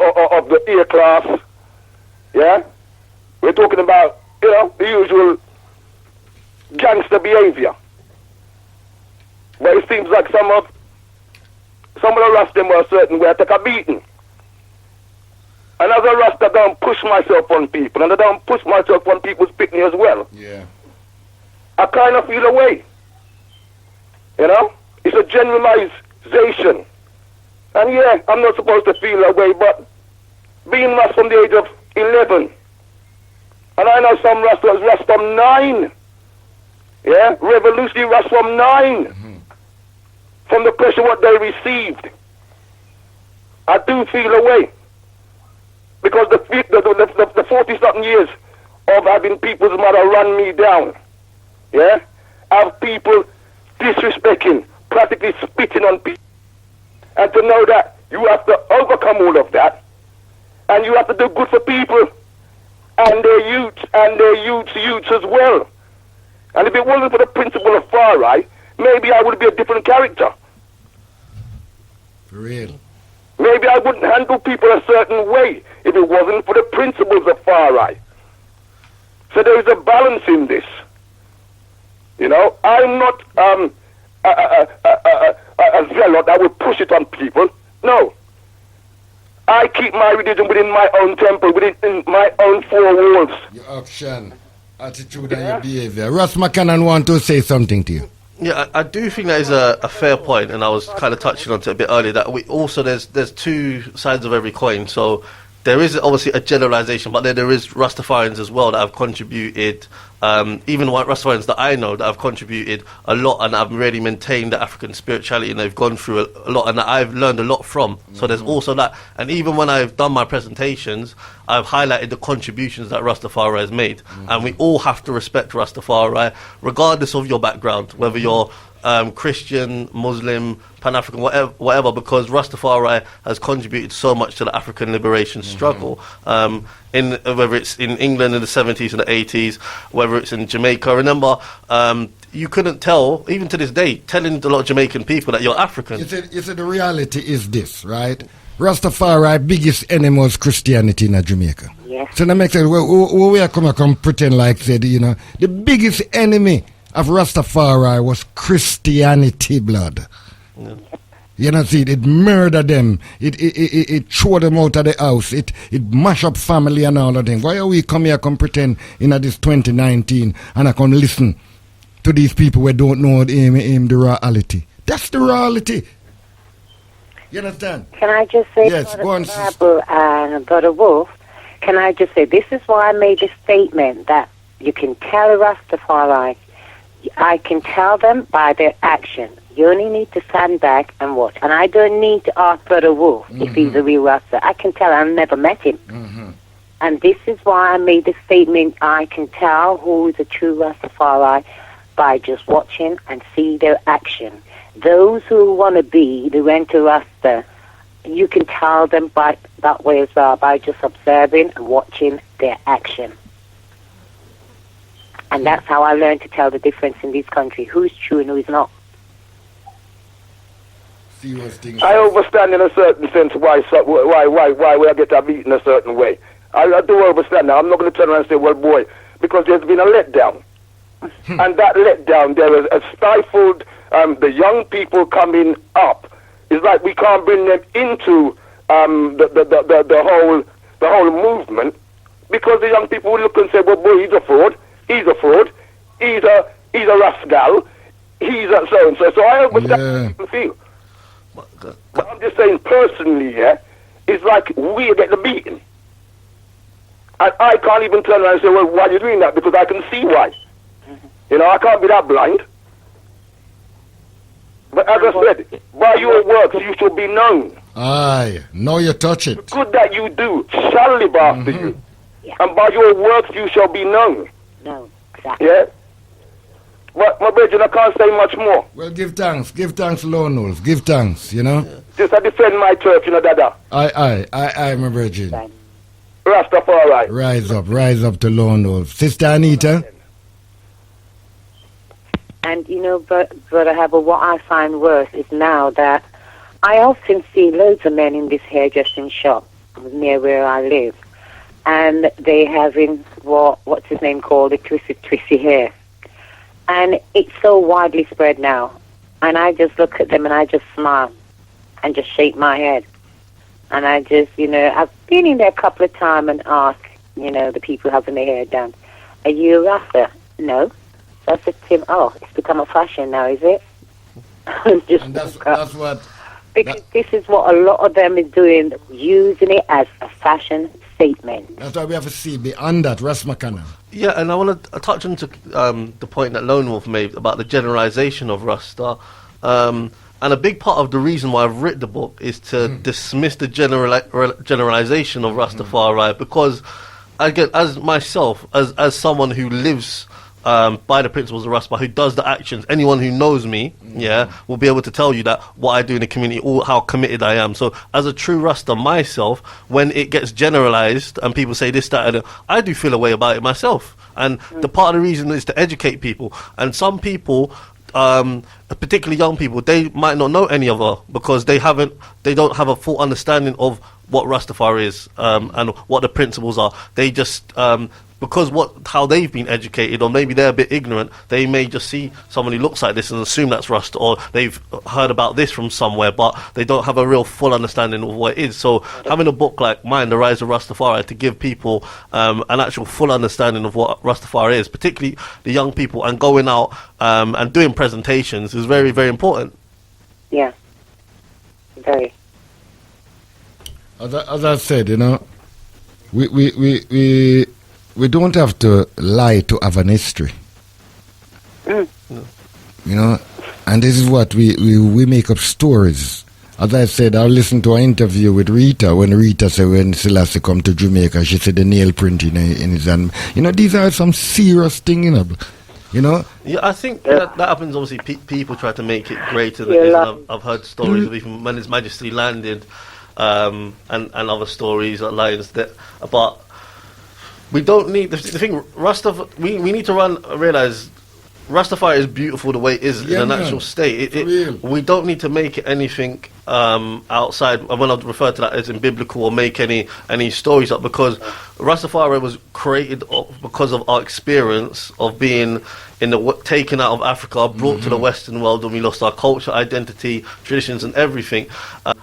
D: the ear class. Yeah? We're talking about, the usual gangster behavior. But it seems like some of the Rasta were a certain way, I take a beating. And as a Rasta, I don't push myself on people, and I don't push myself on people's picnic as well.
A: Yeah.
D: I kind of feel away. It's a generalization. And yeah, I'm not supposed to feel away, but being Rasta from the age of 11, and I know some Rastas Rasta from 9. Yeah, revolutionary Rasta from 9. From the pressure what they received. I do feel away. Because the 40-something years of having people's mother run me down, yeah, have people disrespecting, practically spitting on people, and to know that you have to overcome all of that, and you have to do good for people, and their youths, and their youths as well. And if it wasn't for the principle of far right, maybe I would be a different character.
A: For real.
D: Maybe I wouldn't handle people a certain way if it wasn't for the principles of far right. So there is a balance in this. I'm not a zealot. I would push it on people. No. I keep my religion within my own temple, within my own four walls.
A: Your action, attitude, and your behavior. Ross Makonnen want to say something to you.
B: Yeah, I do think that is a fair point, and I was kind of touching on it a bit earlier, that we also, there's two sides of every coin. So there is obviously a generalization, but then there is Rastafarians as well that have contributed, even white Rastafarians that I know that have contributed a lot and have really maintained the African spirituality, and they've gone through a lot, and that I've learned a lot from. So there's also that. And even when I've done my presentations, I've highlighted the contributions that Rastafari has made. And we all have to respect Rastafari, regardless of your background, whether you're Christian, Muslim, Pan-African, whatever, because Rastafari has contributed so much to the African liberation struggle. In whether it's in England in the 70s and the 80s, whether it's in Jamaica. Remember, you couldn't tell, even to this day, telling a lot of Jamaican people that you're African.
A: You said the reality is this, right? Rastafari biggest enemy was Christianity in Jamaica.
C: Yes.
A: So that makes sense. We are come pretend like said, the biggest enemy of Rastafari was Christianity, blood.
B: Yeah.
A: You know, see, it murdered them. It threw them out of the house. It mash up family and all of them. Why are we come here, pretend in this 2019 and I come listen to these people who don't know the reality? That's the reality. You understand?
C: Can I just say,
A: yes, go on,
C: Aboo and Brother Wolf, can I just say, this is why I made a statement that you can tell Rastafari, I can tell them by their action. You only need to stand back and watch. And I don't need to ask Brother Wolf if he's a real Rasta. I can tell. I've never met him. And this is why I made the statement, I can tell who is a true Rastafari by just watching and see their action. Those who want to be the Renter Rasta, you can tell them by that way as well, by just observing and watching their action. And that's how I learned to tell the difference in this country, who's true and who's not.
D: I understand in a certain sense why we get a beat in a certain way. I do understand that. I'm not going to turn around and say, well, boy, because there's been a letdown. And that letdown, there has stifled the young people coming up. It's like we can't bring them into the whole movement, because the young people will look and say, well, boy, he's a fraud, he's a rascal, he's a so-and-so. So I understand how you feel. But I'm just saying personally, it's like we get the beating. And I can't even turn around and say, well, why are you doing that? Because I can see why. I can't be that blind. But as I said, by your works you shall be known.
A: Aye, now you touch it.
D: The good that you do shall live after you.
C: Yeah.
D: And by your works you shall be known.
C: No, exactly.
D: Yeah? But, my brethren, I can't say much more.
A: Well, give thanks, Lone Wolf, give thanks,
D: Just I defend my turf, Dada.
A: Aye, my brethren.
D: Rastafari.
A: Rise up to Lone Wolf. Sister Anita?
C: And, Brother Aboo, what I find worse is now that I often see loads of men in this hairdressing shop near where I live. And they having what's his name called, the twisty hair. And it's so widely spread now. And I just look at them and I just smile and just shake my head. And I just, I've been in there a couple of times and asked, the people having their hair done, are you a Rasta? No. So I said to him, it's become a fashion now, is it?
A: And that's what...
C: Because this is what a lot of them is doing, using it as a fashion statement.
A: That's why we have to see beyond that, Makonnen.
B: Yeah, and I want to touch on to the point that Lone Wolf made about the generalization of Rasta. And a big part of the reason why I've written the book is to dismiss the generalization of Rastafari, because, again, as myself, as someone who lives by the principles of Rastafari, who does the actions, anyone who knows me, will be able to tell you that what I do in the community, how committed I am. So as a true Rasta myself, when it gets generalized and people say this, that, and I do feel a way about it myself. And the part of the reason is to educate people. And some people, particularly young people, they might not know any of her because they don't have a full understanding of what Rastafari is and what the principles are. They just because how they've been educated, or maybe they're a bit ignorant, they may just see someone who looks like this and assume that's Rasta, or they've heard about this from somewhere, but they don't have a real full understanding of what it is. So having a book like mine, The Rise of Rastafari, to give people an actual full understanding of what Rastafari is, particularly the young people, and going out and doing presentations is very, very important.
C: Yeah, very.
A: As I said, we don't have to lie to have an history. And this is what we make up stories. As I said, I listened to an interview with Rita when Rita said when Selassie come to Jamaica, she said the nail print in his hand. These are some serious things, You know?
B: Yeah, I think that happens. Obviously, people try to make it greater than it is. And I've heard stories of even when His Majesty landed, and other stories at lines that. But we don't need the thing. We need to realize. Rastafari is beautiful the way it is in a natural state. We don't need to make it anything outside. When I refer to that as in biblical or make any stories up, because Rastafari was created because of our experience of being taken out of Africa, brought to the Western world, and we lost our culture, identity, traditions, and everything.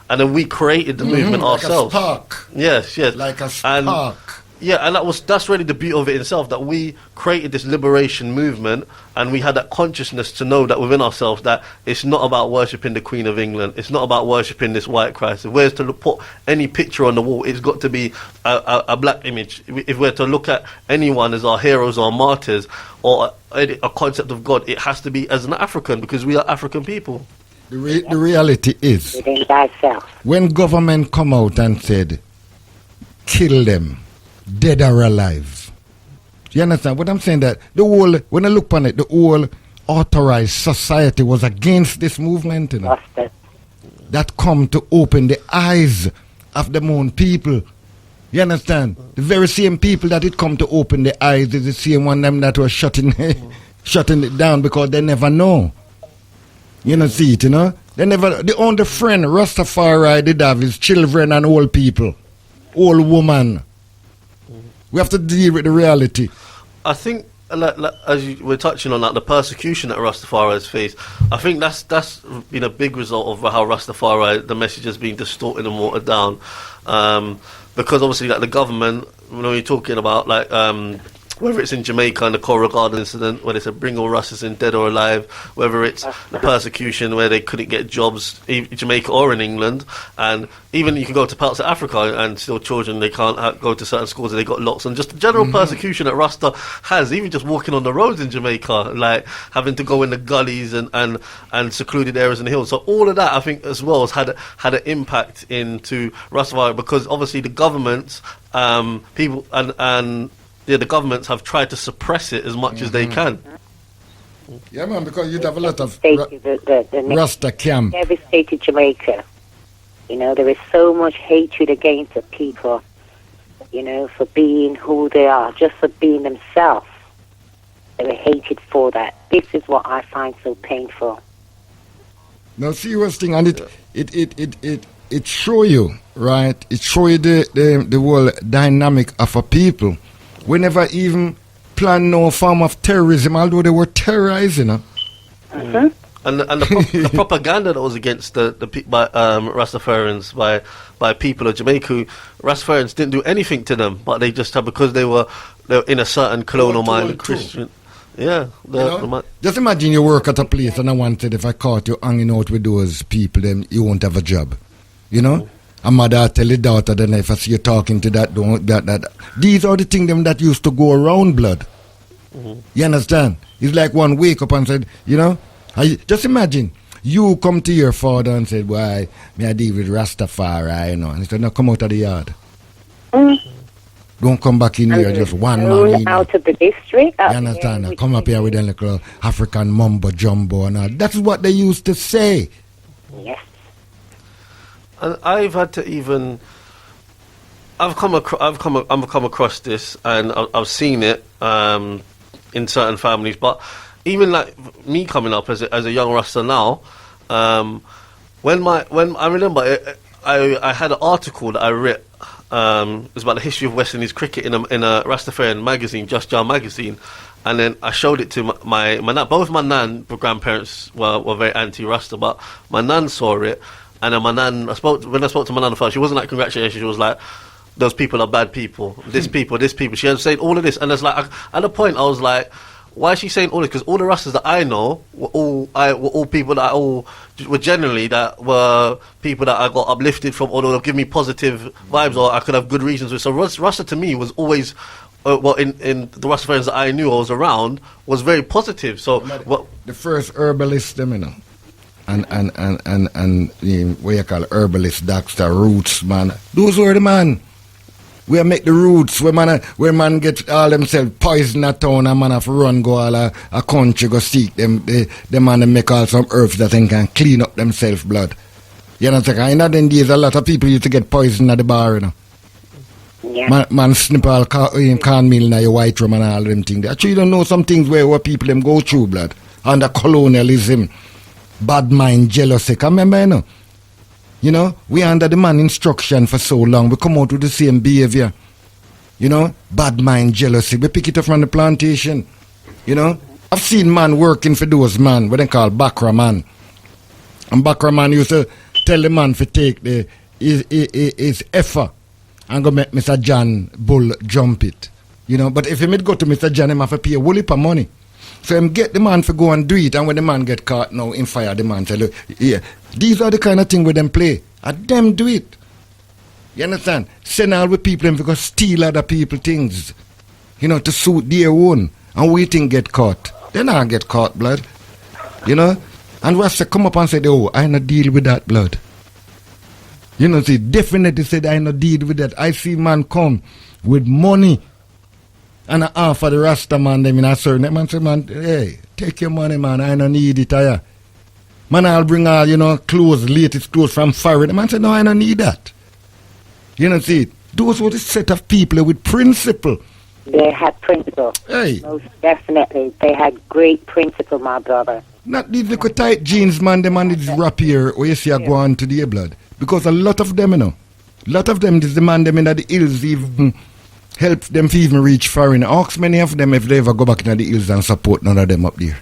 B: And then we created the movement ourselves.
A: Like a spark.
B: Yes.
A: Like a spark.
B: And that's really the beauty of it itself, that we created this liberation movement, and we had that consciousness to know that within ourselves that it's not about worshipping the Queen of England, it's not about worshipping this white Christ. If we're to put any picture on the wall, it's got to be a black image. If we're to look at anyone as our heroes or martyrs or a concept of God, it has to be as an African, because we are African people.
A: The reality is,
C: within thyself.
A: When government come out and said, kill them, dead or alive. You understand what I'm saying? That when I look on it, the whole authorized society was against this movement, you know, that come to open the eyes of the own people. You understand? The very same people that it come to open the eyes is the same one them that were shutting it down, because they never know. You know, see it, you know? The only friend Rastafari did have is children and old people. Old woman. We have to deal with the reality.
B: I think, as we're touching on, the persecution that Rastafari has faced, I think that's been a big result of how Rastafari, the message has been distorted and watered down. Because obviously, the government, when you're talking about, whether it's in Jamaica and the Coral Garden incident, where they said bring all Rastas in, dead or alive, whether it's the persecution where they couldn't get jobs in Jamaica or in England, and even you can go to parts of Africa and still children, they can't go to certain schools and they got locks, and just the general persecution that Rasta has, even just walking on the roads in Jamaica, like having to go in the gullies and secluded areas in the hills. So all of that, I think, as well, has had an impact into Rastafari, because obviously the governments, people the governments have tried to suppress it as much as they can.
A: Yeah, man, because you'd have a lot of
C: the
A: Rasta camp.
C: Devastated Jamaica. You know, there is so much hatred against the people, you know, for being who they are, just for being themselves. They were hated for that. This is what I find so painful.
A: No, serious thing, and it show you, right? It show you the whole dynamic of a people. We never even planned no form of terrorism, although they were terrorizing.
B: And the propaganda that was against the Rastafarians by people of Jamaica, who Rastafarians didn't do anything to them, but they just had, because they were in a certain colonial minded Christian. Yeah.
A: Just imagine you work at a place and I wanted, if I caught you hanging out with those people, then you won't have a job. You know? A mother tell the daughter, then if I see you talking to that. These are the things them that used to go around, blood. You understand? It's like one wake up and said, you know, just imagine, you come to your father and said, why, may I deal with Rastafari, you know. And he said, no, come out of the yard. Don't come back in here, just one man.
C: Out of the district.
A: You understand? Come up here with a little African mumbo jumbo and all. That's what they used to say.
C: Yes.
B: And I've had to even, I've come across this, and I've seen it in certain families. But even like me coming up as a young Rasta now, when I remember I had an article that I read. It was about the history of West Indies cricket in a Rastafarian magazine, Just Jar magazine, and then I showed it to my nan. Both my nan, grandparents were very anti-Rasta, but my nan saw it. And then my nan, when I spoke to my nan first, she wasn't like congratulations, she was like, those people are bad people, this people. She had said all of this, and it's like, at a point I was like, why is she saying all this? Because all the Rastas that I know were all people that were generally that were people that I got uplifted from, or they'll give me positive vibes, or I could have good reasons with. So Rasta to me was always, in the Rastafarians that I knew or was around, was very positive. So
A: the first herbalist, them, you know. And what you call herbalist, doctor, roots, man. Those were the man. We make the roots where man get all themselves poison a town and man have to run go all a country go seek them the man they make all some herbs that they can clean up themselves blood. You know what I'm saying? In them days a lot of people used to get poison at the bar, you know.
C: Yeah.
A: Man snip all cornmeal in your white room and all them things. Actually you don't know some things where people them go through blood. Under colonialism, bad mind, jealousy. Come remember, you know, we under the man instruction for so long. We come out with the same behavior. You know, bad mind, jealousy. We pick it up from the plantation. You know, I've seen man working for those man, what they call Bakra man. And Bakra man used to tell the man to take his effort and go make Mr. John Bull jump it. You know, but if he go to Mr. John, he have to pay a whole heap of money. So him get the man to go and do it, and when the man get caught now, him fire the man. Say, look, yeah, these are the kind of thing where them play. And them do it. You understand? Send all the people them because steal other people things. You know, to suit their own. And we think get caught. They not get caught, blood. You know? And Rasta come up and say, oh, I not deal with that, blood. You know, see, definitely said I not deal with that. I see man come with money. And I offer the Rasta man them in a certain man say, man, hey, take your money, man. I don't need it. Man, I'll bring all, you know, clothes, latest clothes from foreign. The man said, no, I don't need that. You know, see, those were the set of people with principle.
C: They had principle.
A: Hey.
C: Most definitely. They had great principle, my brother.
A: Not these little tight jeans, man, them and this rap here, or you see I go on to the blood. Because a lot of them, you know, a lot of them, this demand them in the hills even help them to even reach foreign. Ask many of them if they ever go back in the hills and support none of them up there.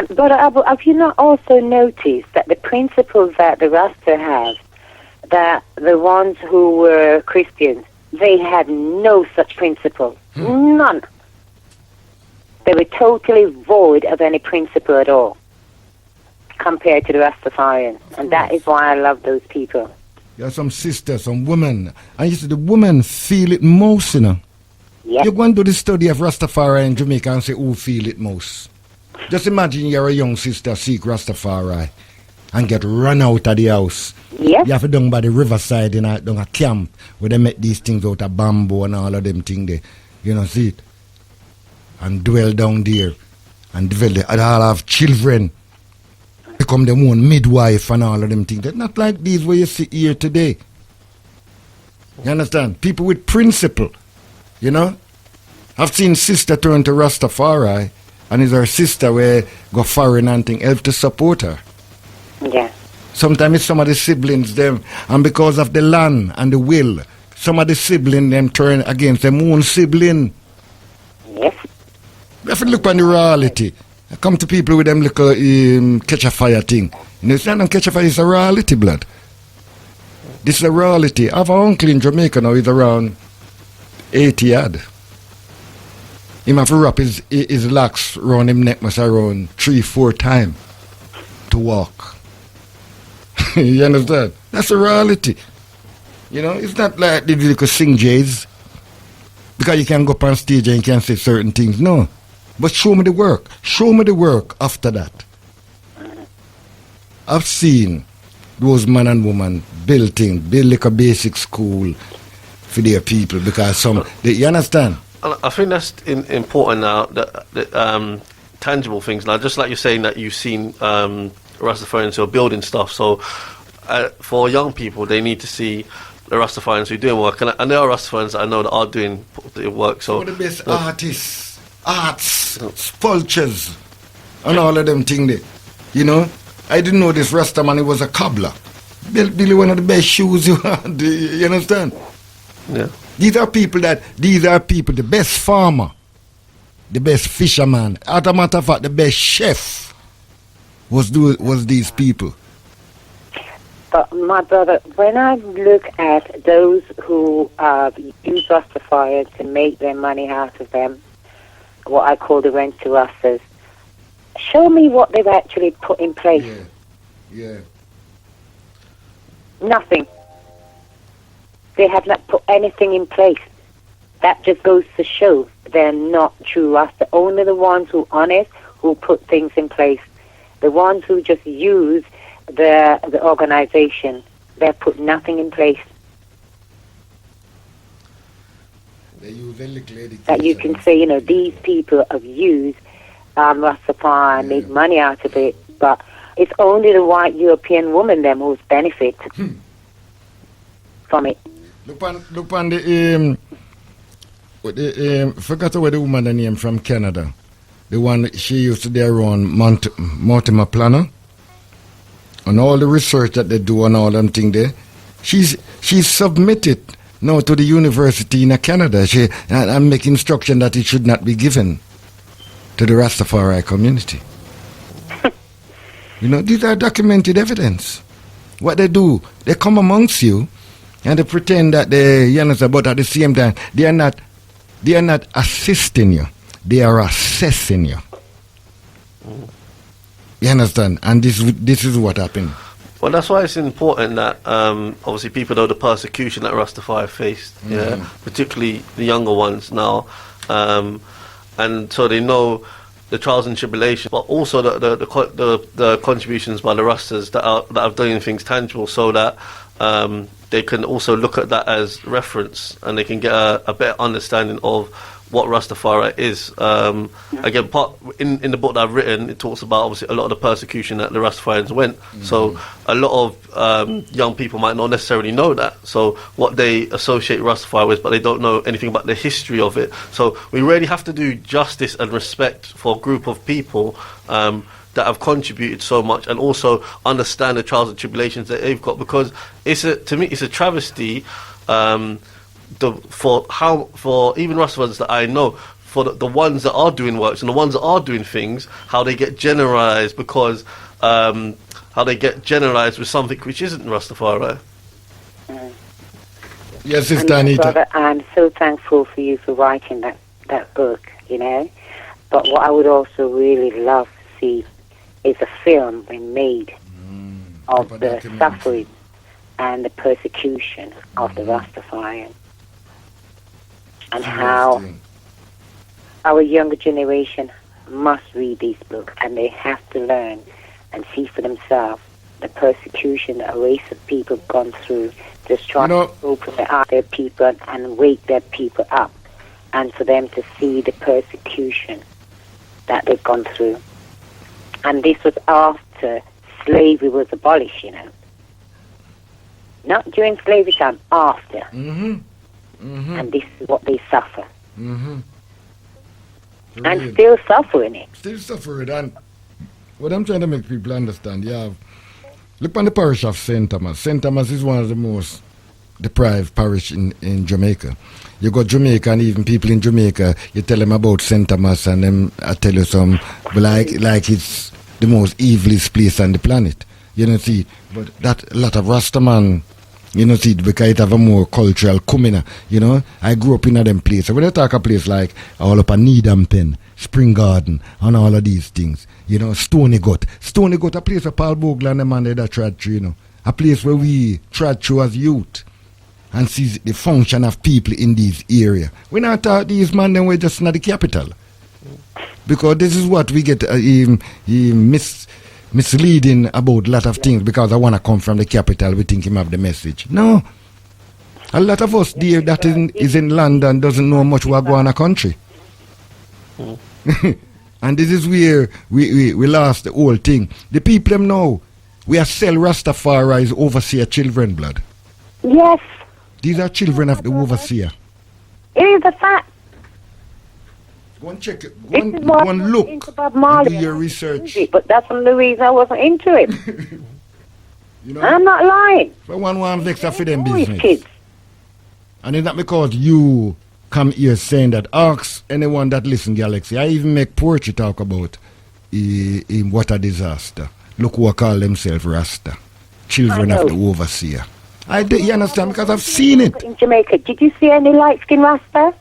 C: Brother Aboo, have you not also noticed that the principles that the Rasta have, that the ones who were Christians, they had no such principle? None. They were totally void of any principle at all compared to the Rastafarians. And that is why I love those people.
A: There are some sisters, some women. And you see, the women feel it most, you know.
C: Yep.
A: You go and do the study of Rastafari in Jamaica and say, who feel it most? Just imagine you're a young sister, seek Rastafari, and get run out of the house.
C: Yep.
A: You have to down by the riverside in a camp where they make these things out of bamboo and all of them things there. You know, see it? And dwell down there. And develop, and all have children. Become their own midwife and all of them things. They're not like these where you see here today. You understand? People with principle. You know? I've seen sister turn to Rastafari, and it's her sister where go foreign and thing, help to support her.
C: Yeah.
A: Sometimes it's some of the siblings them, and because of the land and the will, some of the siblings them turn against their own sibling.
C: Yes.
A: We have to look on the reality. I come to people with them little catch a fire thing. You know, it's not catch a fire, it's a reality, blood. This is a reality. I have an uncle in Jamaica now, he's around 80 odd. He have to wrap his locks around him neck must around 3-4 times to walk. You understand? That's a reality. You know, it's not like the little sing jays. Because you can go up on stage and you can say certain things. No. But show me the work. Show me the work after that. I've seen those man and woman build like a basic school for their people because you understand?
B: I think that's important now, that tangible things. Now, just like you're saying that you've seen Rastafarians who are building stuff. So for young people, they need to see the Rastafarians who are doing work. And there are Rastafarians that I know that are doing work. So
A: the best artists, sculptures, and all of them things there. You know, I didn't know this Rasta man, he was a cobbler. Built one of the best shoes you had. You understand?
B: Yeah.
A: These are people, the best farmer, the best fisherman. As a matter of fact, the best chef was these people.
C: But my brother, when I look at those who use Rastafari to make their money out of them, what I call the rent to Rastas, show me what they've actually put in place.
A: Yeah.
C: Nothing. They have not put anything in place. That just goes to show they're not true Rasta. Only the ones who are honest, who put things in place. The ones who just use the organization, they've put nothing in place.
A: They use a little education.
C: That you can say, you know, these people have used Rastafari and make money out of it, but it's only the white European woman them who's benefit from it.
A: Look on the forgot what the woman the name from Canada. The one she used to there on Mortimer Planner. And all the research that they do and all them thing there. She's submitted now to the university in Canada. I'm making instruction that it should not be given to the Rastafari community. You know, these are documented evidence. What they do, they come amongst you and they pretend that they understand, but at the same time, they are not assisting you. They are assessing you. You understand? And this is what happened.
B: Well, that's why it's important that obviously people know the persecution that Rastafari faced, particularly the younger ones now, and so they know the trials and tribulations, but also the contributions by the Rastas that have done things tangible, so that they can also look at that as reference and they can get a better understanding of what Rastafari is. Again, in the book that I've written, it talks about obviously a lot of the persecution that the Rastafarians went. So a lot of young people might not necessarily know that. So what they associate Rastafari with, but they don't know anything about the history of it. So we really have to do justice and respect for a group of people that have contributed so much, and also understand the trials and tribulations that they've got, because to me it's a travesty. For even Rastafarians that I know, for the ones that are doing works and the ones that are doing things, how they get generalized with something which isn't Rastafari.
A: Yes, Sister Anita.
C: Brother, I'm so thankful for you for writing that book, you know. But what I would also really love to see is a film being made of the suffering and the persecution of the Rastafarians, and how our younger generation must read these books, and they have to learn and see for themselves the persecution that a race of people have gone through, just trying to open their people and wake their people up, and for them to see the persecution that they've gone through. And this was after slavery was abolished, you know. Not during slavery time, after. And this is what they suffer. And still suffering it.
A: Still suffering. And what I'm trying to make people understand, look on the parish of St. Thomas. St. Thomas is one of the most deprived parish in Jamaica. You go to Jamaica, and even people in Jamaica, you tell them about St. Thomas, and them I tell you some like it's the most evilest place on the planet. You know, see, but that a lot of Rastaman, you know, see, because it have a more cultural coming. You know, I grew up in them places. When I talk a place like all up a Needham Pen, Spring Garden, and all of these things, you know, Stony Gut, a place where Paul Bogle and the man that tried through, you know, a place where we tried through as youth and see the function of people in these areas. We not thought these men then were just not the capital, because this is what we get misleading about a lot of things, because I want to come from the capital, we think him have the message. No. A lot of us there that is in London doesn't know much what go on a country. And this is where we lost the whole thing. The people them know we are sell Rastafari's overseer children blood.
C: Yes.
A: These are children of the overseer.
C: It is a fact.
A: Go and check it. Go and look. Do your research.
C: But that's one of the reasons I wasn't into it.
A: You know,
C: I'm not lying.
A: But one vex for them business.
C: Kids.
A: And it's not because you come here saying that. Ask anyone that listen, Galaxy. I even make poetry talk about what a disaster. Look who call themselves Rasta. Children of the overseer. You understand? Because I've seen it.
C: In Jamaica, did you see any light-skinned Rasta?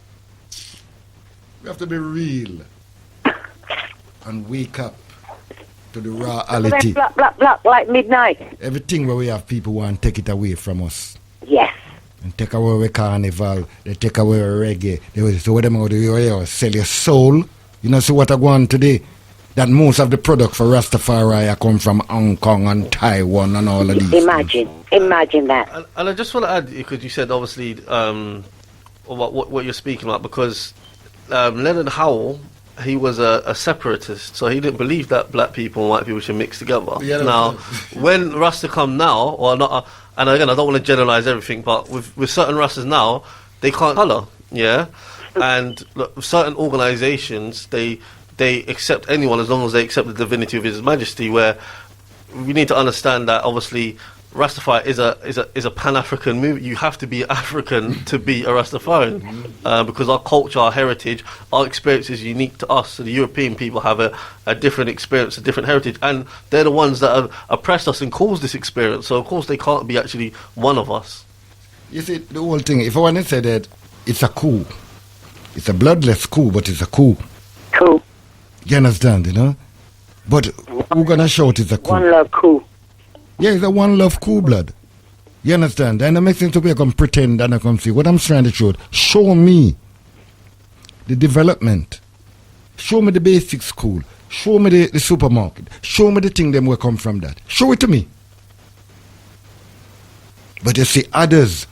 A: We have to be real and wake up to the reality.
C: Black, like midnight.
A: Everything where we have people who want to take it away from us.
C: Yes.
A: And take away our carnival, they take away our reggae. So what them going to do? Sell your soul. You know, so what I go on today? That most of the product for Rastafari come from Hong Kong and Taiwan and all of these.
C: Imagine that.
B: And I just want to add, because you said obviously what you're speaking about, because Leonard Howell, he was a separatist, so he didn't believe that black people and white people should mix together.
A: Yeah,
B: now, when Rasta come now, or not, and again, I don't want to generalize everything, but with certain Rastas now, they can't colour, yeah? And look, certain organisations, they accept anyone as long as they accept the divinity of His Majesty, where we need to understand that, obviously, Rastafari is a Pan-African movement. You have to be African to be a Rastafarian, because our culture, our heritage, our experience is unique to us. So the European people have a different experience, a different heritage, and they're the ones that have oppressed us and caused this experience. So of course they can't be actually one of us.
A: You see, the whole thing, if I want to say that it's a coup, it's a bloodless coup, but it's a coup.
C: Cool.
A: You understand, you know? But who gonna shout it's a coup?
C: One love coup.
A: Yeah, it's a one love coup, blood. You understand? And it makes sense to be I can pretend and I can see what I'm trying to show me the development. Show me the basic school. Show me the supermarket. Show me the thing them will come from that. Show it to me. But you see others,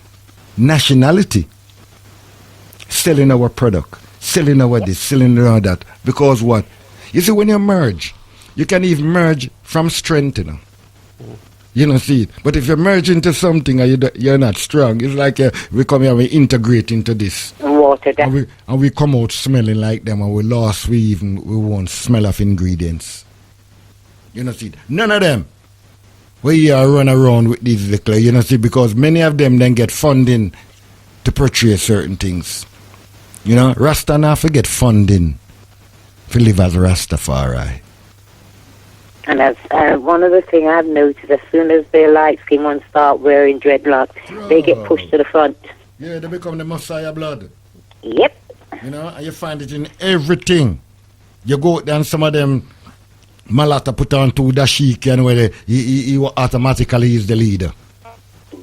A: nationality, selling our product, selling our this, selling our that. Because what? You see, when you merge, you can even merge from strength, you know. You know, see it. But if you merge into something and you're not strong, it's like we come here and we integrate into this.
C: Water that.
A: And we come out smelling like them, and we won't smell of ingredients. You know, see, none of them. We run around with these little, you know, see, because many of them then get funding to portray certain things. You know, Rasta now forget funding to live as Rastafari.
C: And as one of the things I've noticed, as soon as their light skin ones start wearing dreadlocks, they get pushed to the front.
A: Yeah, they become the Messiah blood.
C: Yep.
A: You know, and you find it in everything. You go out there and some of them Malata put on two dashiki and where he automatically is the leader.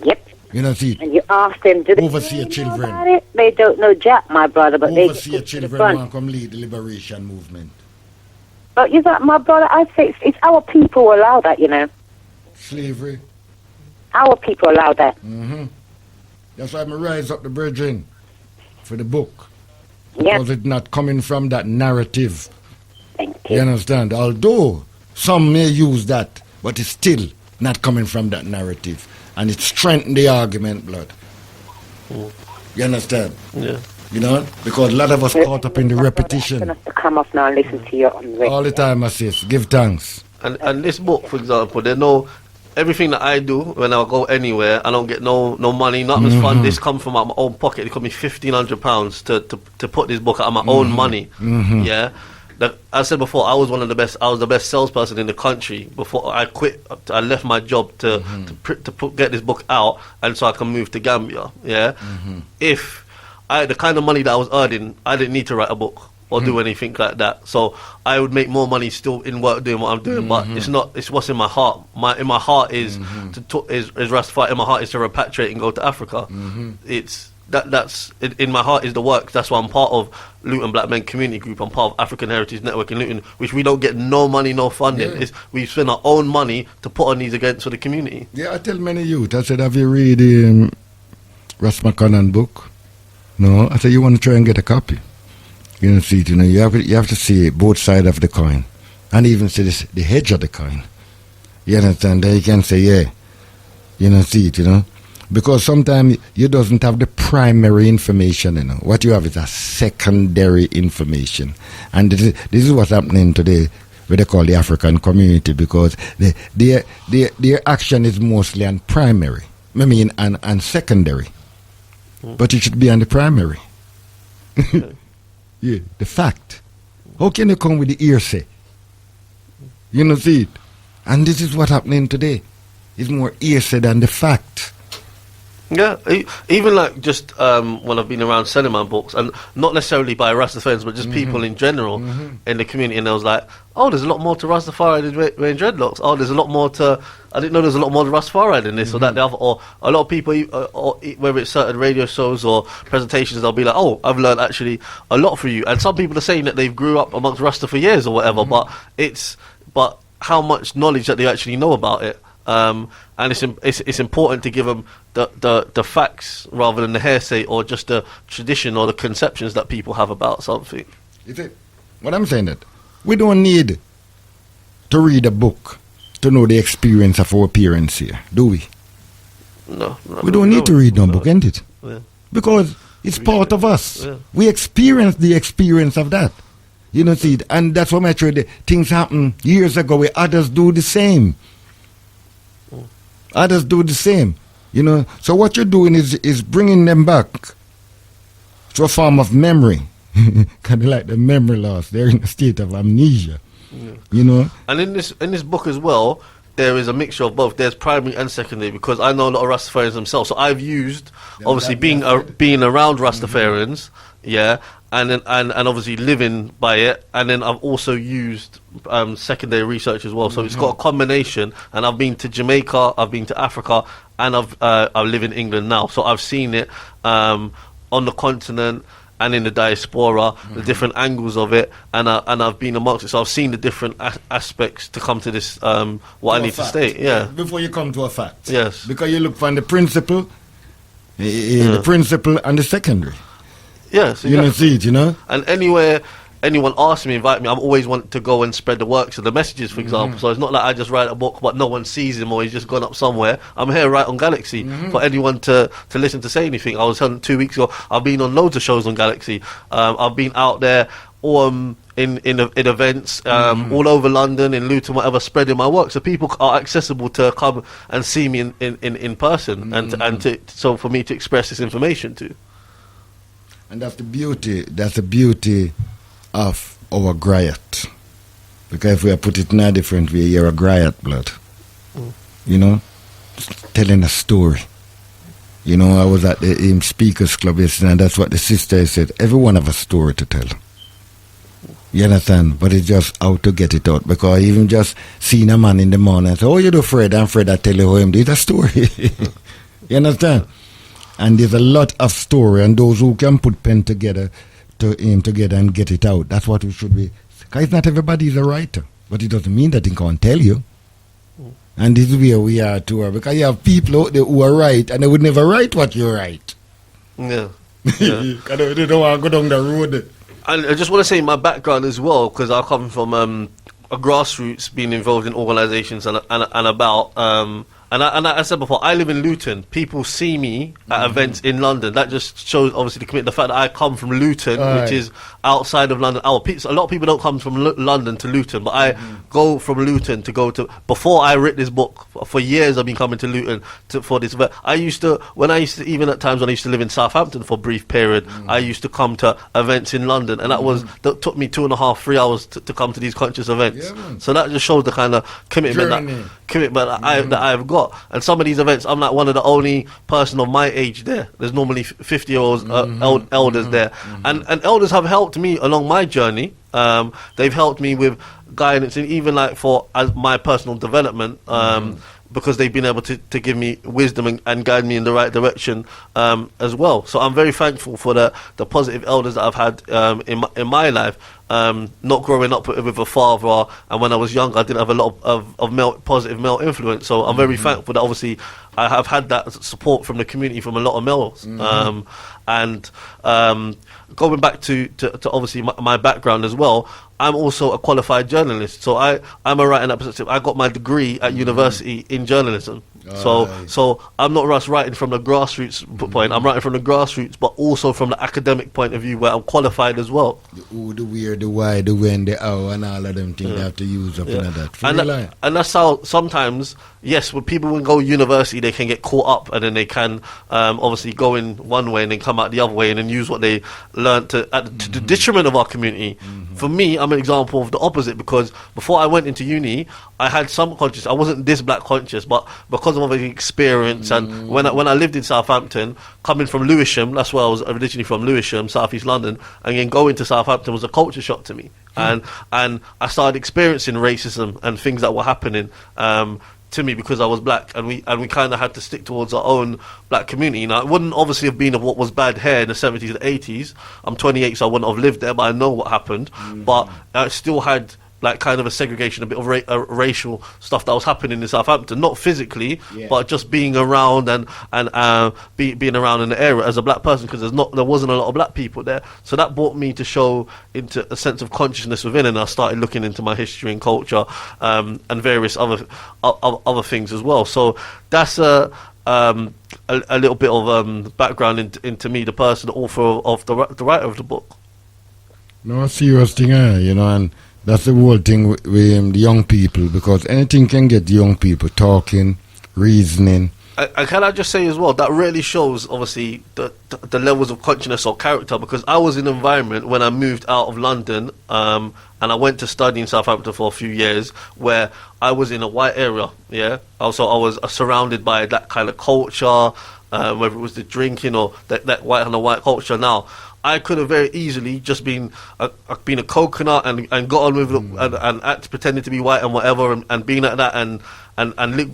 C: Yep.
A: You know, see.
C: And you ask them, do they
A: overseer
C: know
A: children
C: about it? They don't know jack, my brother, but they get
A: overseer
C: pushed to the
A: children
C: front.
A: want to come lead the liberation movement.
C: But you know, my brother, I say it's our people who allow that, you know.
A: Slavery.
C: Our people allow that.
A: Mm-hmm. That's why I rise up the brethren for the book.
C: Yeah.
A: Because it's not coming from that narrative.
C: Thank
A: You
C: you.
A: understand? Although some may use that, but it's still not coming from that narrative. And it strengthens the argument, blood. You understand?
B: Yeah.
A: You know? Because a lot of us caught up in the
C: I'm
A: repetition.
C: going to have to come off now and listen to you on the radio.
A: All the time, I say, give thanks.
B: And this book, for example, they know everything that I do when I go anywhere. I don't get no money, nothing's fun. This comes from out my own pocket. It cost me £1,500 to put this book out of my own money. Yeah. As I said before, I was the best salesperson in the country before I quit. I left my job to get this book out, and so I can move to Gambia. Yeah. If the kind of money that I was earning, I didn't need to write a book or do anything like that. So I would make more money still in work doing what I'm doing, but it's not. It's what's in my heart. In my heart is is Rastafari. In my heart is to repatriate and go to Africa. It's that's in my heart is the work. That's why I'm part of Luton Black Men Community Group. I'm part of African Heritage Network in Luton, which we don't get no money, no funding.
A: Yeah.
B: We spend our own money to put on these events for the community.
A: Yeah, I tell many youth, I said, have you read Ras Makonnen book? No, I said, you want to try and get a copy. You know, see it, you know, you have to see both sides of the coin. And even see the edge of the coin. You understand? Then you can say, yeah. You know, see it, you know. Because sometimes you doesn't have the primary information, you know. What you have is a secondary information. And this is what's happening today, what they call the African community, because their action is mostly on primary. I mean, and secondary. But it should be on the primary. Yeah, the fact. How can you come with the hearsay? You know, see it? And this is what's happening today. It's more hearsay than the fact.
B: Yeah, even like just when I've been around selling my books, and not necessarily by Rastafarians, but just people in general in the community, and I was like, oh, there's a lot more to Rastafari than wearing dreadlocks. Oh, there's a lot more to, I didn't know there's a lot more to Rastafari than this or that, the other. Or a lot of people, or whether it's certain radio shows or presentations, they'll be like, oh, I've learned actually a lot from you. And some people are saying that they've grew up amongst Rasta for years or whatever, but how much knowledge that they actually know about it. And it's important to give them the facts rather than the hearsay or just the tradition or the conceptions that people have about something.
A: Is it? What I'm saying that we don't need to read a book to know the experience of our parents here, do we?
B: No.
A: We don't need to read no book, ain't it?
B: Yeah.
A: Because it's part of us.
B: Yeah.
A: We experience the experience of that. You know, see, and that's what I try to, things happen years ago where others do the same. Others do the same. You know, so what you're doing is bringing them back to a form of memory. Kind of like the memory loss. They're in a state of amnesia.
B: Yeah.
A: You know?
B: And in this book as well, there is a mixture of both. There's primary and secondary, because I know a lot of Rastafarians themselves. So I've used, obviously, being around Rastafarians, and then and obviously living by it, and then I've also used secondary research as well. So it's got a combination. And I've been to Jamaica, I've been to Africa, and I live in England now. So I've seen it on the continent and in the diaspora, the different angles of it, and I've been amongst it. So I've seen the different aspects to come to this, what I need to state. Yeah.
A: Before you come to a fact.
B: Yes.
A: Because you look for the principle, the principle and the secondary.
B: Yes.
A: You know, see it, you know?
B: And anywhere anyone asks me, invite me, I'm always want to go and spread the works of the messages, for example. So it's not like I just write a book but no one sees him or he's just gone up somewhere. I'm here right on Galaxy for anyone to listen to say anything. I was telling 2 weeks ago, I've been on loads of shows on Galaxy. I've been out there in events all over London, in Luton, whatever, spreading my work. So people are accessible to come and see me in person so for me to express this information to.
A: And that's the beauty of our griot. Because if we put it in a different way, you're a griot blood. You know? Telling a story. You know, I was at the Speakers Club yesterday, and that's what the sister said. Everyone have a story to tell. You understand? But it's just how to get it out. Because even just seeing a man in the morning and say, oh, you do Fred, and Fred, I tell you how him did a story. You understand? And there's a lot of story, and those who can put pen together to aim together and get it out. That's what we should be. Because not everybody is a writer, but it doesn't mean that he can't tell you. And this is where we are too, because you have people out there who are right, and they would never write what you write.
B: Yeah.
A: Because they don't want to go down the road.
B: And I just want to say my background as well, because I come from a grassroots, being involved in organisations and about. And I said before, I live in Luton. People see me at events in London. That just shows, obviously, the fact that I come from Luton, which is outside of London. A lot of people don't come from London to Luton, but I go from Luton to go to... Before I wrote this book, for years I've been coming to Luton for this event. Even at times when I used to live in Southampton for a brief period, I used to come to events in London, and that took me 2.5, 3 hours to come to these conscious events. Yeah, so that just shows the kind of commitment that I've got. And some of these events, I'm like one of the only person of my age there. There's normally 50-year-olds, elders there. And elders have helped me along my journey. They've helped me with guidance, and even like for my personal development, because they've been able to give me wisdom and guide me in the right direction as well. So I'm very thankful for the positive elders that I've had in my life. Not growing up with a father, and when I was young I didn't have a lot of positive male influence, so I'm very thankful that obviously I have had that support from the community, from a lot of males. And going back to obviously my background as well, I'm also a qualified journalist, so I'm a writing representative. I got my degree at university in journalism. So I'm not just writing from the grassroots point. I'm writing from the grassroots, but also from the academic point of view, where I'm qualified as well.
A: The who, the where, the why, the when, the how, and all of them things they have to use up in that.
B: And that's how sometimes, yes, when people will go university, they can get caught up, and then they can obviously go in one way and then come out the other way, and then use what they learned to the detriment of our community. For me, I'm an example of the opposite, because before I went into uni, I had some conscious. I wasn't this black conscious, but because of my experience, and when I lived in Southampton, coming from Lewisham, that's where I was originally from, Lewisham, South East London, and then going to Southampton was a culture shock to me, and I started experiencing racism and things that were happening to me because I was black, and we kind of had to stick towards our own black community. Now, it wouldn't obviously have been of what was bad here in the 70s and 80s. I'm 28, so I wouldn't have lived there, but I know what happened. But I still had like kind of a segregation, a bit of racial stuff that was happening in Southampton, not physically, but just being around and being around in the area as a black person, because there wasn't a lot of black people there. So that brought me to show into a sense of consciousness within, and I started looking into my history and culture and various other things as well. So that's a little bit of background into me, the person, the author of the writer of the book.
A: No, serious thing, and that's the whole thing with the young people, because anything can get the young people talking, reasoning.
B: And can I just say as well, that really shows, obviously, the levels of consciousness or character, because I was in an environment when I moved out of London, and I went to study in Southampton for a few years, where I was in a white area, Also, I was surrounded by that kind of culture, whether it was the drinking or that white on the white culture. Now, I could have very easily just been a coconut and got on with it and act pretending to be white and whatever and being like that and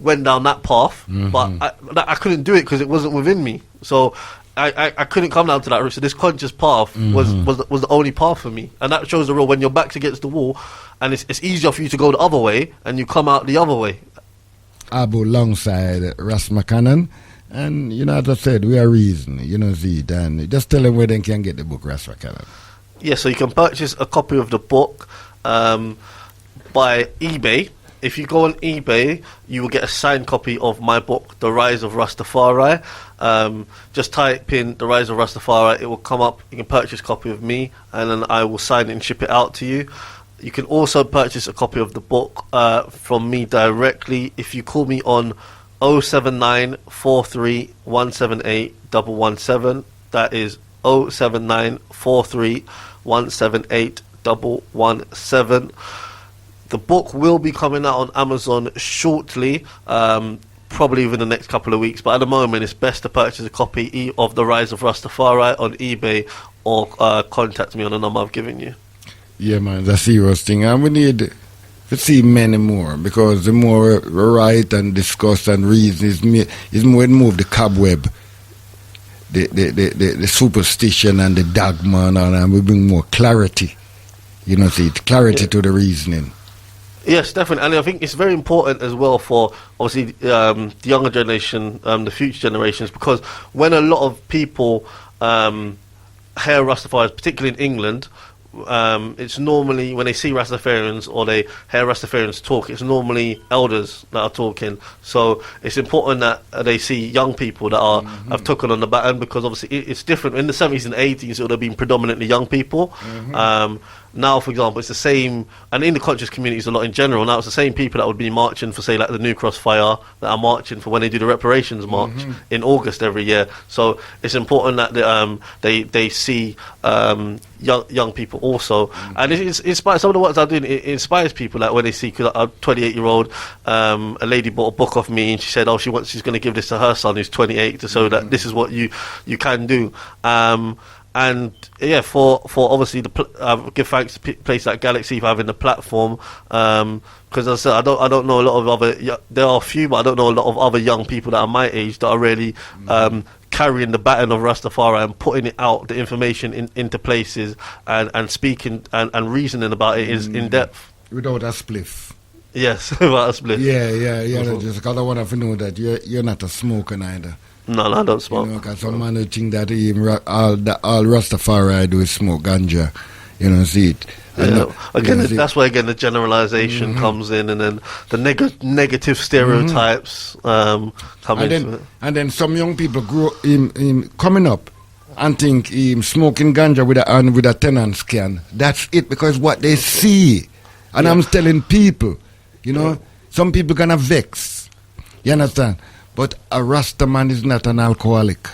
B: went down that path. But I couldn't do it because it wasn't within me. So I couldn't come down to that route. So this conscious path was the only path for me. And that shows the real, when your back's against the wall and it's easier for you to go the other way and you come out the other way.
A: Aboo alongside Ras Makonnen. And, as I said, we are reasoning, see, and just tell them where they can get the book, Ras Makonnen.
B: Yeah, so you can purchase a copy of the book by eBay. If you go on eBay, you will get a signed copy of my book, The Rise of Rastafari. Just type in The Rise of Rastafari, it will come up. You can purchase a copy of me, and then I will sign it and ship it out to you. You can also purchase a copy of the book from me directly if you call me on 079 43 178 117. That is 079 43 178 117. The book will be coming out on Amazon shortly, probably within the next couple of weeks. But at the moment, it's best to purchase a copy of The Rise of Rastafari on eBay or contact me on the number I've given you.
A: Yeah, man, that's a serious thing. And we need to see many more, because the more we write and discuss and reason, is more move the cobweb, the superstition and the dogma, and we bring more clarity, clarity to the reasoning.
B: Yes, definitely, and I think it's very important as well for, obviously, the younger generation, the future generations, because when a lot of people hear Rastafari, particularly in England, it's normally, when they see Rastafarians or they hear Rastafarians talk, it's normally elders that are talking. So it's important that they see young people that have taken on the baton, because obviously it's different. In the 70s and 80s, it would have been predominantly young people. Now, for example, it's the same, and in the conscious communities a lot in general, now it's the same people that would be marching for, say, like the New Cross Fire, that are marching for when they do the reparations march in August every year. So it's important that they see young people also, and it inspires. Some of the works I do, it inspires people, like when they see, because a 28-year-old a lady bought a book off me, and she said, she's going to give this to her son who's 28, to show that this is what you can do. And yeah, for obviously give thanks to places like Galaxy for having the platform, because as I said, I don't know a lot of other. There are a few, but I don't know a lot of other young people that are my age that are really carrying the baton of Rastafari and putting it out, the information into places, and speaking and reasoning about it is in depth.
A: Without a spliff.
B: Yes, without a spliff.
A: Yeah. Just because I want to know that you're not a smoker either.
B: No, I don't smoke.
A: Because some man who think that all Rastafari do is smoke ganja. See it.
B: That's where again the generalization comes in, and then the negative stereotypes come in.
A: And then some young people grow coming up and think smoking ganja with a tenant can. That's it, because what they see. And I'm telling people, some people gonna vex. You understand? But a Rasta man is not an alcoholic.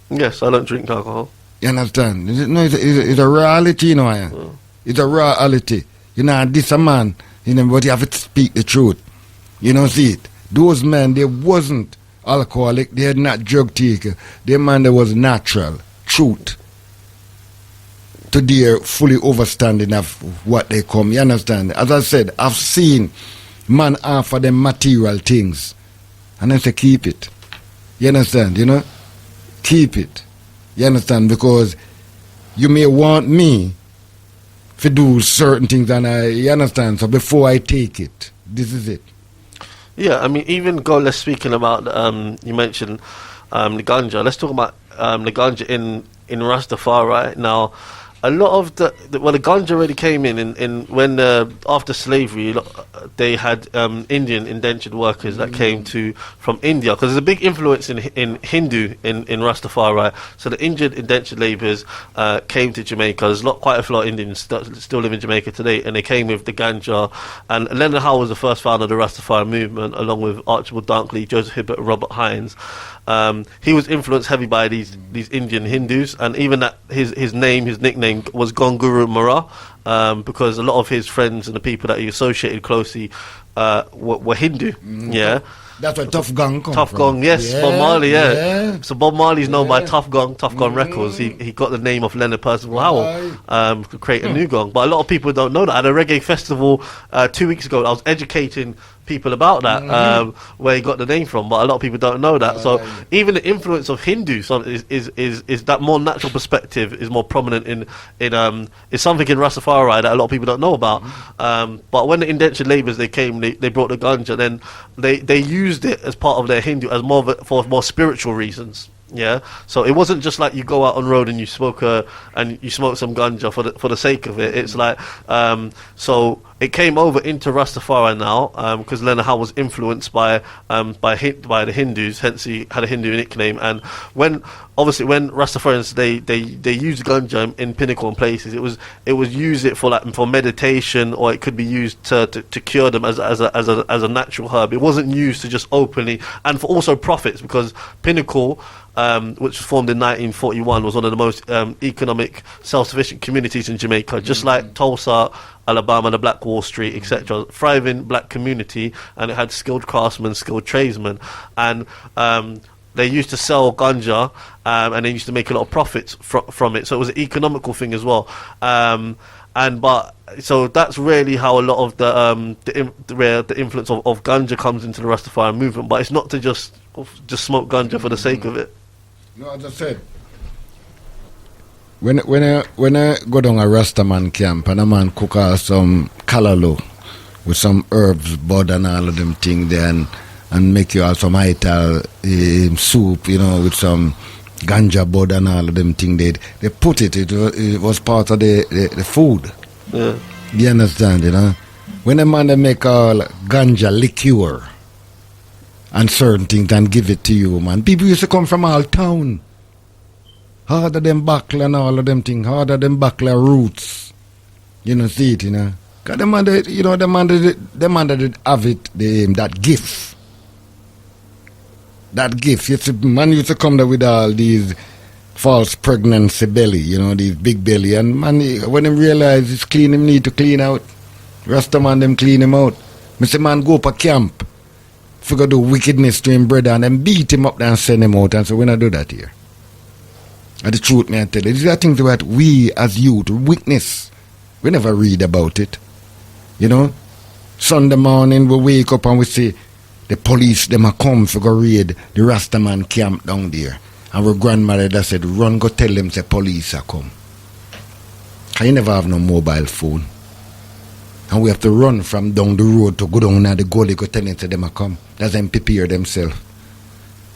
B: Yes, I don't drink alcohol.
A: You understand? It's a reality, It's a reality. This a man, but you have to speak the truth. See it. Those men, they wasn't alcoholic, they had not drug taker. They man, they was natural, truth. To their fully understanding of what they come. You understand? As I said, I've seen man offer them material things. And I say, keep it. You understand? Keep it. You understand? Because you may want me to do certain things, and you understand. So before I take it, this is it.
B: Yeah, I mean, even let's speaking about, you mentioned the ganja. Let's talk about the ganja in Rastafari. Now, a lot of the ganja already came in when after slavery, they had Indian indentured workers that came from India, because there's a big influence in Hindu in Rastafari. So the Indian indentured labourers came to Jamaica. There's quite a lot of Indians still live in Jamaica today, and they came with the ganja. And Leonard Howe was the first founder of the Rastafari movement, along with Archibald Dunkley, Joseph Hibbert, and Robert Hines. He was influenced heavy by these Indian Hindus, and even that his nickname was Gonguru Mara, because a lot of his friends and the people that he associated closely were Hindu. Yeah.
A: That's where Tough Gong comes
B: Tough
A: from.
B: Gong, yes,
A: Yeah,
B: Bob Marley, yeah.
A: yeah.
B: So Bob Marley's known by Tough Gong Records. He got the name of Leonard Percival Howell to create a new gong. But a lot of people don't know that. At a reggae festival 2 weeks ago, I was educating people about that, where he got the name from, but a lot of people don't know that. So even the influence of Hindus is that more natural perspective is more prominent in is something in Rastafari that a lot of people don't know about. But when the indentured labourers they came, they brought the ganja, then they used it as part of their Hindu as for more spiritual reasons. Yeah, so it wasn't just like you go out on road and you smoke some ganja for the sake of it. It's like so it came over into Rastafari now because Leonard Howe was influenced by the Hindus, hence he had a Hindu nickname. And when Rastafarians they used ganja in Pinnacle and places, it was used for meditation, or it could be used to cure them as a natural herb. It wasn't used to just openly, and for also profits, because Pinnacle, which was formed in 1941, was one of the most economic self-sufficient communities in Jamaica, just like Tulsa, Alabama, the Black Wall Street, etc. Thriving black community, and it had skilled craftsmen, skilled tradesmen, and they used to sell ganja, and they used to make a lot of profits from it. So it was an economical thing as well. So that's really how a lot of the influence of ganja comes into the Rastafari movement. But it's not to just smoke ganja for the sake of it.
A: No, as I said, when I go down a Rastaman camp and a man cook out some callaloo with some herbs, bud and all of them things there, and make you out some ital soup, with some ganja bud and all of them things, they put it was part of the food.
B: Yeah.
A: You understand, When a man they make all ganja liqueur and certain things and give it to you, man. People used to come from all town. Harder them buckle and all of them things. Harder them buckle roots. See it, Because the man that have it, that gift. That gift. You see, man used to come there with all these false pregnancy belly, these big belly. And man, when him realize it's clean, him need to clean out. Rasta man, them clean him out. Me say, man, go up a camp. Figure do wickedness to him brother and then beat him up and send him out, and so we not do that here. And the truth me I tell you, these are things that we as youth witness. We never read about it. Sunday morning we wake up and we see the police them a come for go raid the Rastaman camp down there. And our grandmother that said, run go tell them say police are come. Cause you never have no mobile phone. And we have to run from down the road to go down to the gully go tell them say them a come. That's them prepare themselves.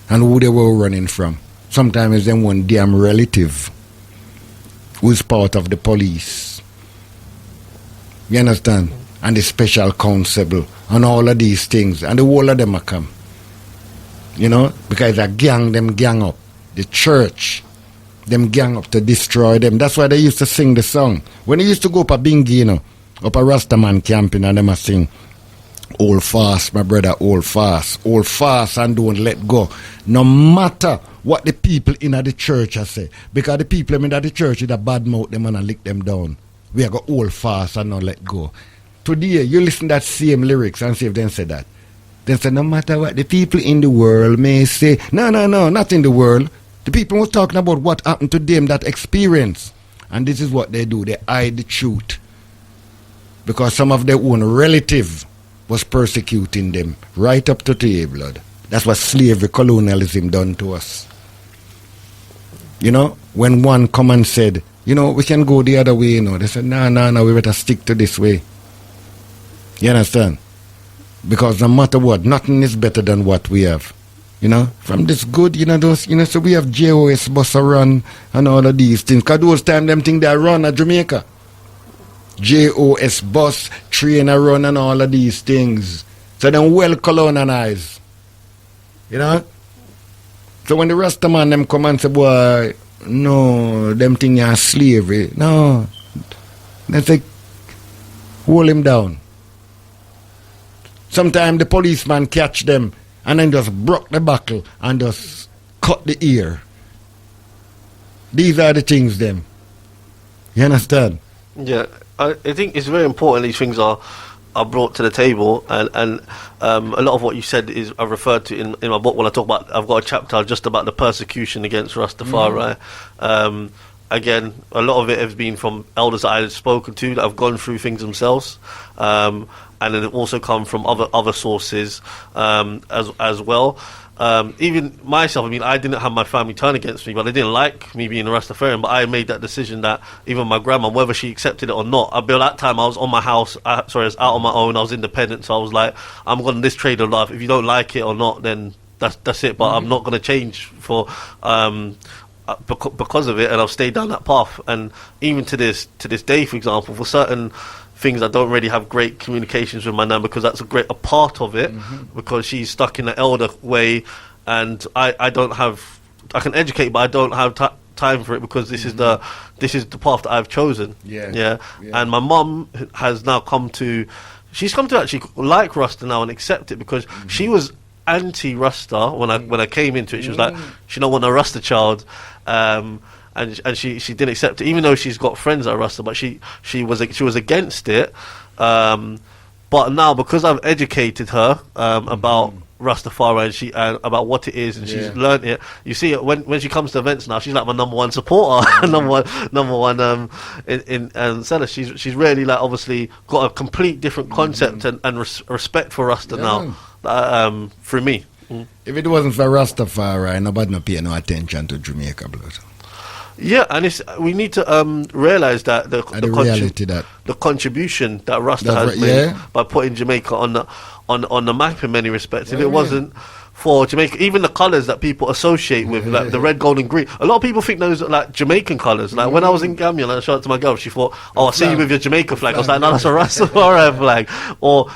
A: And who they were running from? Sometimes it's them one damn relative who's part of the police. You understand? And the special constable and all of these things. And the whole of them a come. Because a gang, them gang up. The church, them gang up to destroy them. That's why they used to sing the song. When they used to go up a bingy, up a Rastaman camping, and them a sing, hold fast, my brother, hold fast and don't let go. No matter what the people in the church say. Because the people in the church is a bad mouth them and lick them down. We are going to hold fast and not let go. Today, you listen to that same lyrics and see if they say that. They say, no matter what the people in the world may say. No, not in the world. The people were talking about what happened to them, that experience. And this is what they do. They hide the truth. Because some of their own relative was persecuting them right up to the blood. That's what slavery, colonialism done to us. When one come and said, we can go the other way, They said, no, we better stick to this way. You understand? Because no matter what, nothing is better than what we have. From this good, so we have JOS bus a run and all of these things. Because those time, them things they run at Jamaica. JOS bus, train a run and all of these things. So them well colonized. So when the Rasta man them come and say, boy, no, them things are slavery. No. They say, hold him down. Sometimes the policeman catch them and then just broke the buckle and just cut the ear. These are the things them. You understand?
B: Yeah, I think it's very important these things are brought to the table, and a lot of what you said is I referred to in my book when I talk about, I've got a chapter just about the persecution against Rastafari. Again, a lot of it has been from elders that I've spoken to that have gone through things themselves, and then it also come from other sources as well. Even myself, I mean, I didn't have my family turn against me, but they didn't like me being a Rastafarian. But I made that decision that even my grandma, whether she accepted it or not, by that time I was on my house. I was out on my own. I was independent, so I was like, I'm going this trade of life. If you don't like it or not, then that's it. But I'm not going to change for because of it, and I've stayed down that path. And even to this day, for example, for certain things I don't really have great communications with my nan, because that's a part of it, because she's stuck in the elder way, and I don't have, I can educate, but I don't have time for it, because this is the path that I've chosen. Yeah. And my mum has now come to actually like Rasta now and accept it, because she was anti-Rasta when I came into it. She was like, she don't want a Rasta child, and she didn't accept it, even though she's got friends that are Rasta, but she was against it. But now, because I've educated her about Rastafari and about what it is, and she's learned it. You see it when she comes to events now. She's like my number one supporter, number one in seller. She's really like obviously got a complete different concept and respect for Rasta now through me.
A: If it wasn't for Rastafari, nobody no pay no attention to Jamaica blood.
B: Yeah, and we need to realise that the contribution that Rasta has made by putting Jamaica on the map in many respects. If it wasn't for Jamaica, even the colours that people associate with, like the red, gold and green, a lot of people think those are like Jamaican colours. Like when I was in Gambia and I showed it to my girl, she thought, oh, I see you with your Jamaica flag. I was like, no, that's a Rastafari flag. Or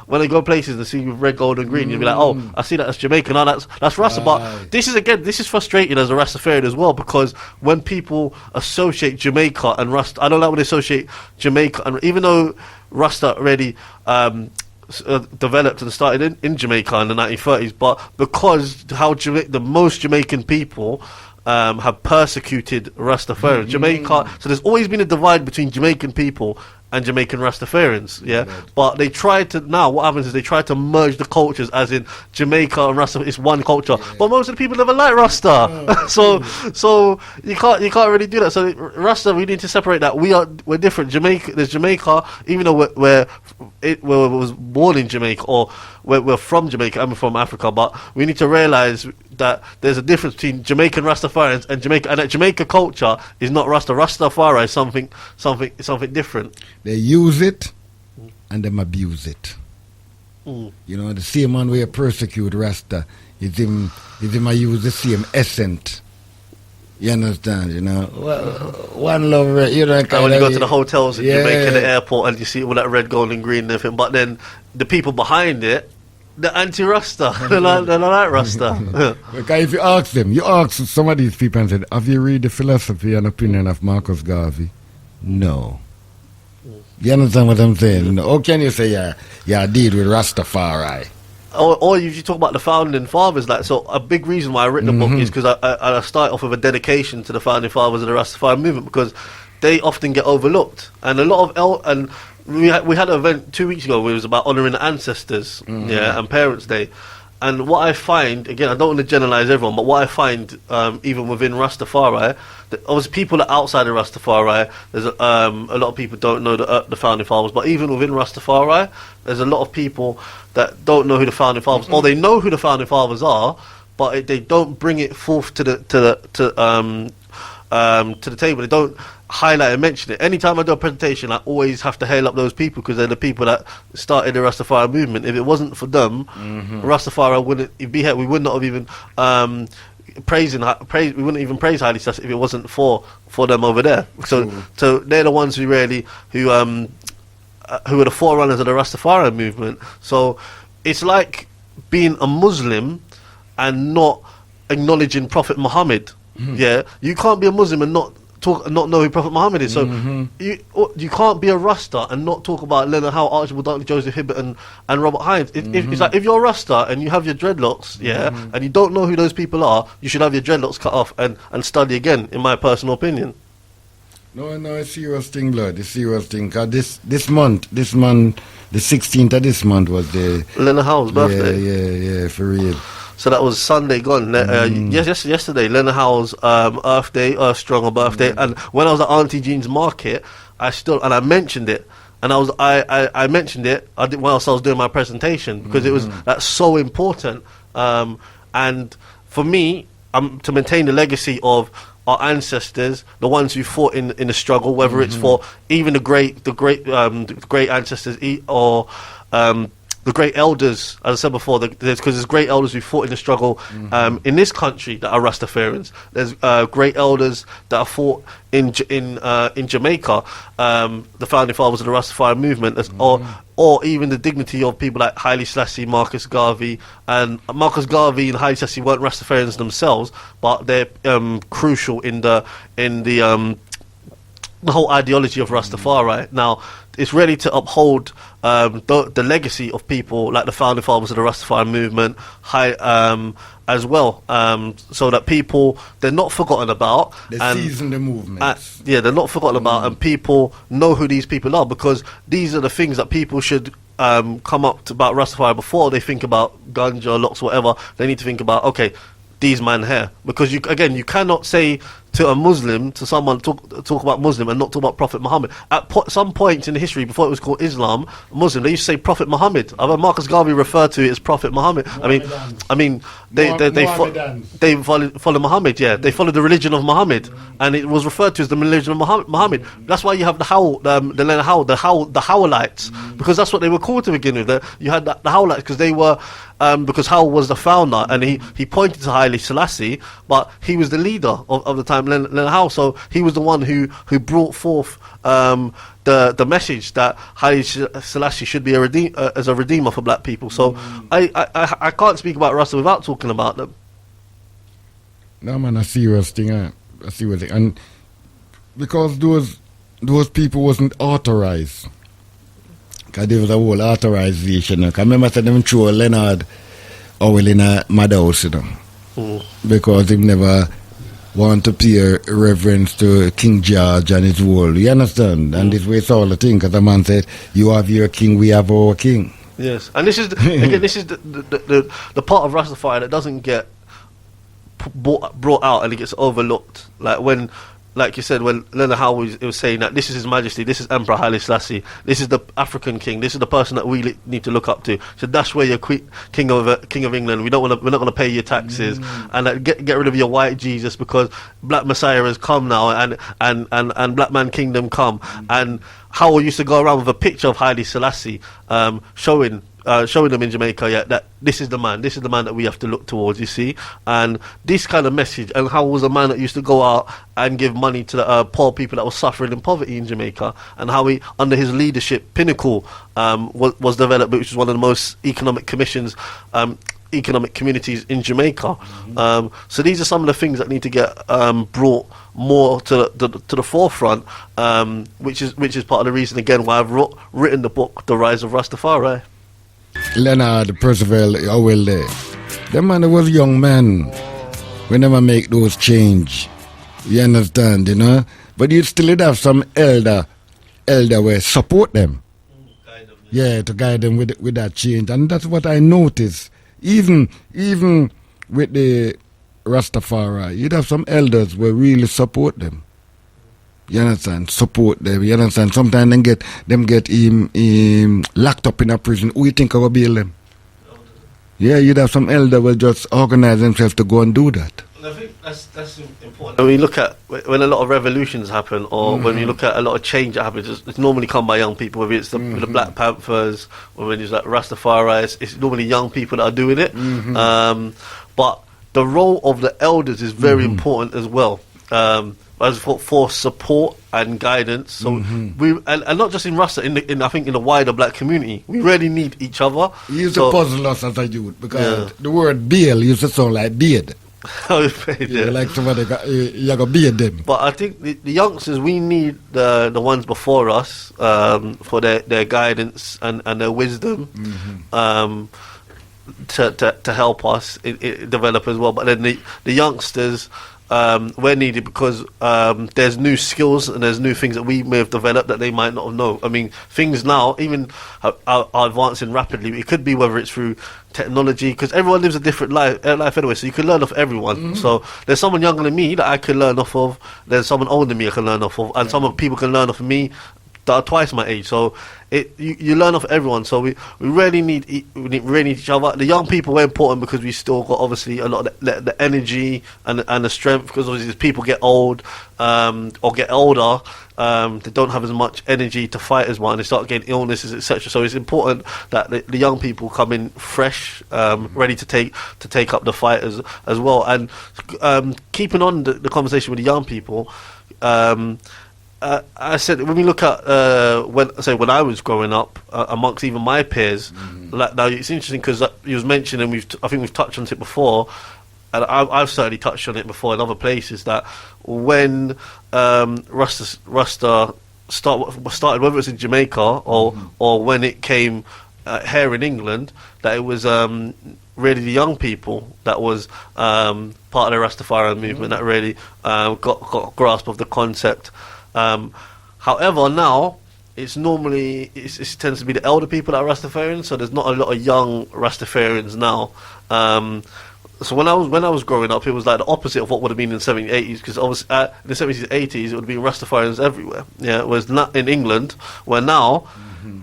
B: when they go places, they see you with red, gold and green, you'll be like, oh, I see that as Jamaican. No, that's Rasta. But this is frustrating as a Rastafarian as well, because when people associate Jamaica and Rasta, I don't like when they associate Jamaica, and even though Rasta already developed and started in Jamaica in the 1930s, but because the most Jamaican people have persecuted Rastafarians, Jamaica, so there's always been a divide between Jamaican people and Jamaican Rastafarians, but they try to, now what happens is they try to merge the cultures, as in Jamaica and Rasta is one culture, but most of the people never like Rasta. So you can't really do that. So Rasta, we need to separate that. We're different. There's Jamaica, even though we was born in Jamaica, or we're from Jamaica, I'm from Africa, but we need to realise that there's a difference between Jamaican Rastafarians and Jamaica, and that Jamaica culture is not Rasta. Rastafari is something different.
A: They use it and them abuse it. The same man where you persecute Rasta is him I use the same essence. You understand, one love,
B: and when you go to the hotels in Jamaica, the airport, and you see all that red, gold and green and everything, but then the people behind it, they're anti-Rasta. They're like Rasta.
A: Because if you ask some of these people and said, have you read the philosophy and opinion of Marcus Garvey? No. You understand what I'm saying? How can you say I deal with Rastafari?
B: Or if you talk about the founding fathers, like, so a big reason why I written the book is because I start off with a dedication to the founding fathers of the Rastafari movement, because they often get overlooked, and a lot of we had an event 2 weeks ago where it was about honouring the ancestors, and Parents' Day. And what I find, again, I don't want to generalise everyone, but what I find, even within Rastafari, that obviously people that are outside of Rastafari, there's a lot of people don't know the founding fathers, but even within Rastafari, there's a lot of people that don't know who the founding fathers, or they know who the founding fathers are, but they don't bring it forth to to the table. They don't highlight and mention it. Anytime I do a presentation, I always have to hail up those people because they're the people that started the Rastafari movement. If it wasn't for them, Rastafari wouldn't be here. We would not have even we wouldn't even praise Haile Selassie if it wasn't for them over there. So they're the ones who are the forerunners of the Rastafari movement. So it's like being a Muslim and not acknowledging Prophet Muhammad. Yeah, you can't be a Muslim and not know who Prophet Muhammad is. So you can't be a Rasta and not talk about Leonard Howe, Archibald Dunkley, Joseph Hibbert, and Robert Hines. It's like if you're a Rasta and you have your dreadlocks, and you don't know who those people are, you should have your dreadlocks cut off and study again. In my personal opinion.
A: No, it's serious thing, blood. It's serious thing. Cause this month, the 16th of this month was the
B: Leonard Howe's birthday.
A: Yeah, for real.
B: So that was Sunday gone. Yesterday, Leonard Howe's stronger birthday. And when I was at Auntie Jean's market, I mentioned it. And I mentioned it whilst I was doing my presentation because that's so important. And for me, to maintain the legacy of our ancestors, the ones who fought in the struggle, whether it's for even the great ancestors or the great elders, as I said before, because there's great elders who fought in the struggle in this country that are Rastafarians. There's great elders that have fought in Jamaica, the founding fathers of the Rastafari movement, or even the dignity of people like Haile Selassie, Marcus Garvey. And Marcus Garvey and Haile Selassie weren't Rastafarians themselves, but they're crucial in the whole ideology of Rastafari. Now, it's ready to uphold the legacy of people like the founding fathers of the Rastafari movement, as well, so that people, they're not forgotten about.
A: They season the movement.
B: They're not forgotten about, and people know who these people are, because these are the things that people should come up to about Rastafari before they think about ganja, locks, whatever. They need to think about, okay, these man here, because you cannot say to a Muslim, to someone talk about Muslim and not talk about Prophet Muhammad. At some point in the history, before it was called Islam, Muslim, they used to say Prophet Muhammad. I've heard Marcus Garvey referred to it as Prophet Muhammad. I mean, they follow Muhammad. Yeah, they follow the religion of Muhammad, and it was referred to as the religion of Muhammad. That's why you have the Leonard Howe, the Howellites, because that's what they were called to begin with. You had the Howellites because they were. Because Howell was the founder, and he pointed to Haile Selassie, but he was the leader of the time, Leonard Howe. So he was the one who brought forth the message that Haile Selassie should be as a redeemer for black people. So I can't speak about Rasta without talking about them.
A: No, man, a serious thing. And because those people wasn't authorized. Because there was a whole authorization. I remember them through Leonard Howell in a madhouse, because he never want to pay reverence to King George and his whole. You understand? And this way it's all the thing, because the man said, you have your king, we have our king.
B: Yes, and this is the part of Rastafari that doesn't get brought out and it gets overlooked. Like you said, when Leonard Howe was saying that this is His Majesty, this is Emperor Haile Selassie, this is the African king, this is the person that we need to look up to. So that's where you're king of England. We're not going to pay your taxes, and get rid of your white Jesus, because Black Messiah has come now, and Black Man Kingdom come. And Howe used to go around with a picture of Haile Selassie, showing them in Jamaica, that this is the man that we have to look towards, you see. And this kind of message, and how was a man that used to go out and give money to the poor people that were suffering in poverty in Jamaica, and how he, under his leadership, Pinnacle was developed, which was one of the most economic communities in Jamaica. So these are some of the things that need to get brought more to the forefront, which is part of the reason, again, why I've written the book, The Rise of Rastafari.
A: Leonard Percival Howell there. The man was young man. We never make those change. You understand, But you still have some elder will support them. To guide them with that change. And that's what I noticed. Even with the Rastafari, you'd have some elders will really support them. You understand? Support them. You understand? Sometimes them get him locked up in a prison. Who you think will bail them? Yeah, you'd have some elder will just organize themselves to go and do that.
B: I think that's important. When we look at when a lot of revolutions happen, or when you look at a lot of change that happens, it's normally come by young people. Whether it's the Black Panthers, or when it's like Rastafari, it's normally young people that are doing it. But the role of the elders is very important as well. As for support and guidance, so we and not just in Rasta, in I think in the wider black community, we really need each other.
A: You used to puzzle us as a youth because the word bail used to sound like beard. Like somebody you got beard them.
B: But I think the youngsters, we need the ones before us for their guidance and their wisdom to help us develop as well. But then the youngsters. We're needed because there's new skills and there's new things that we may have developed that they might not have known. I mean, things now even are advancing rapidly. It could be whether it's through technology, because everyone lives a different life anyway, so you can learn off everyone. So there's someone younger than me that I can learn off of, there's someone older than me I can learn off of, and some people can learn off of me that are twice my age. So you learn off everyone. So we really need each other. The young people were important because we still got obviously a lot of the energy and the strength, because obviously as people get old or get older, they don't have as much energy to fight as one. They start getting illnesses, etc. So it's important that the young people come in fresh, ready to take up the fight as well. And keeping on the conversation with the young people. I said when we look at when I was growing up amongst even my peers, like now it's interesting because you was mentioning, I think we've touched on it before, and I've certainly touched on it before in other places, that when Rasta started, whether it was in Jamaica or when it came here in England, that it was really the young people that was part of the Rastafari movement that really got a grasp of the concept. However, now it tends to be the elder people that are Rastafarians, so there's not a lot of young Rastafarians now. So when I was growing up, it was like the opposite of what would have been in the 70s, 80s, because obviously in the 70s, 80s, it would have been Rastafarians everywhere. Yeah, whereas not in England, where now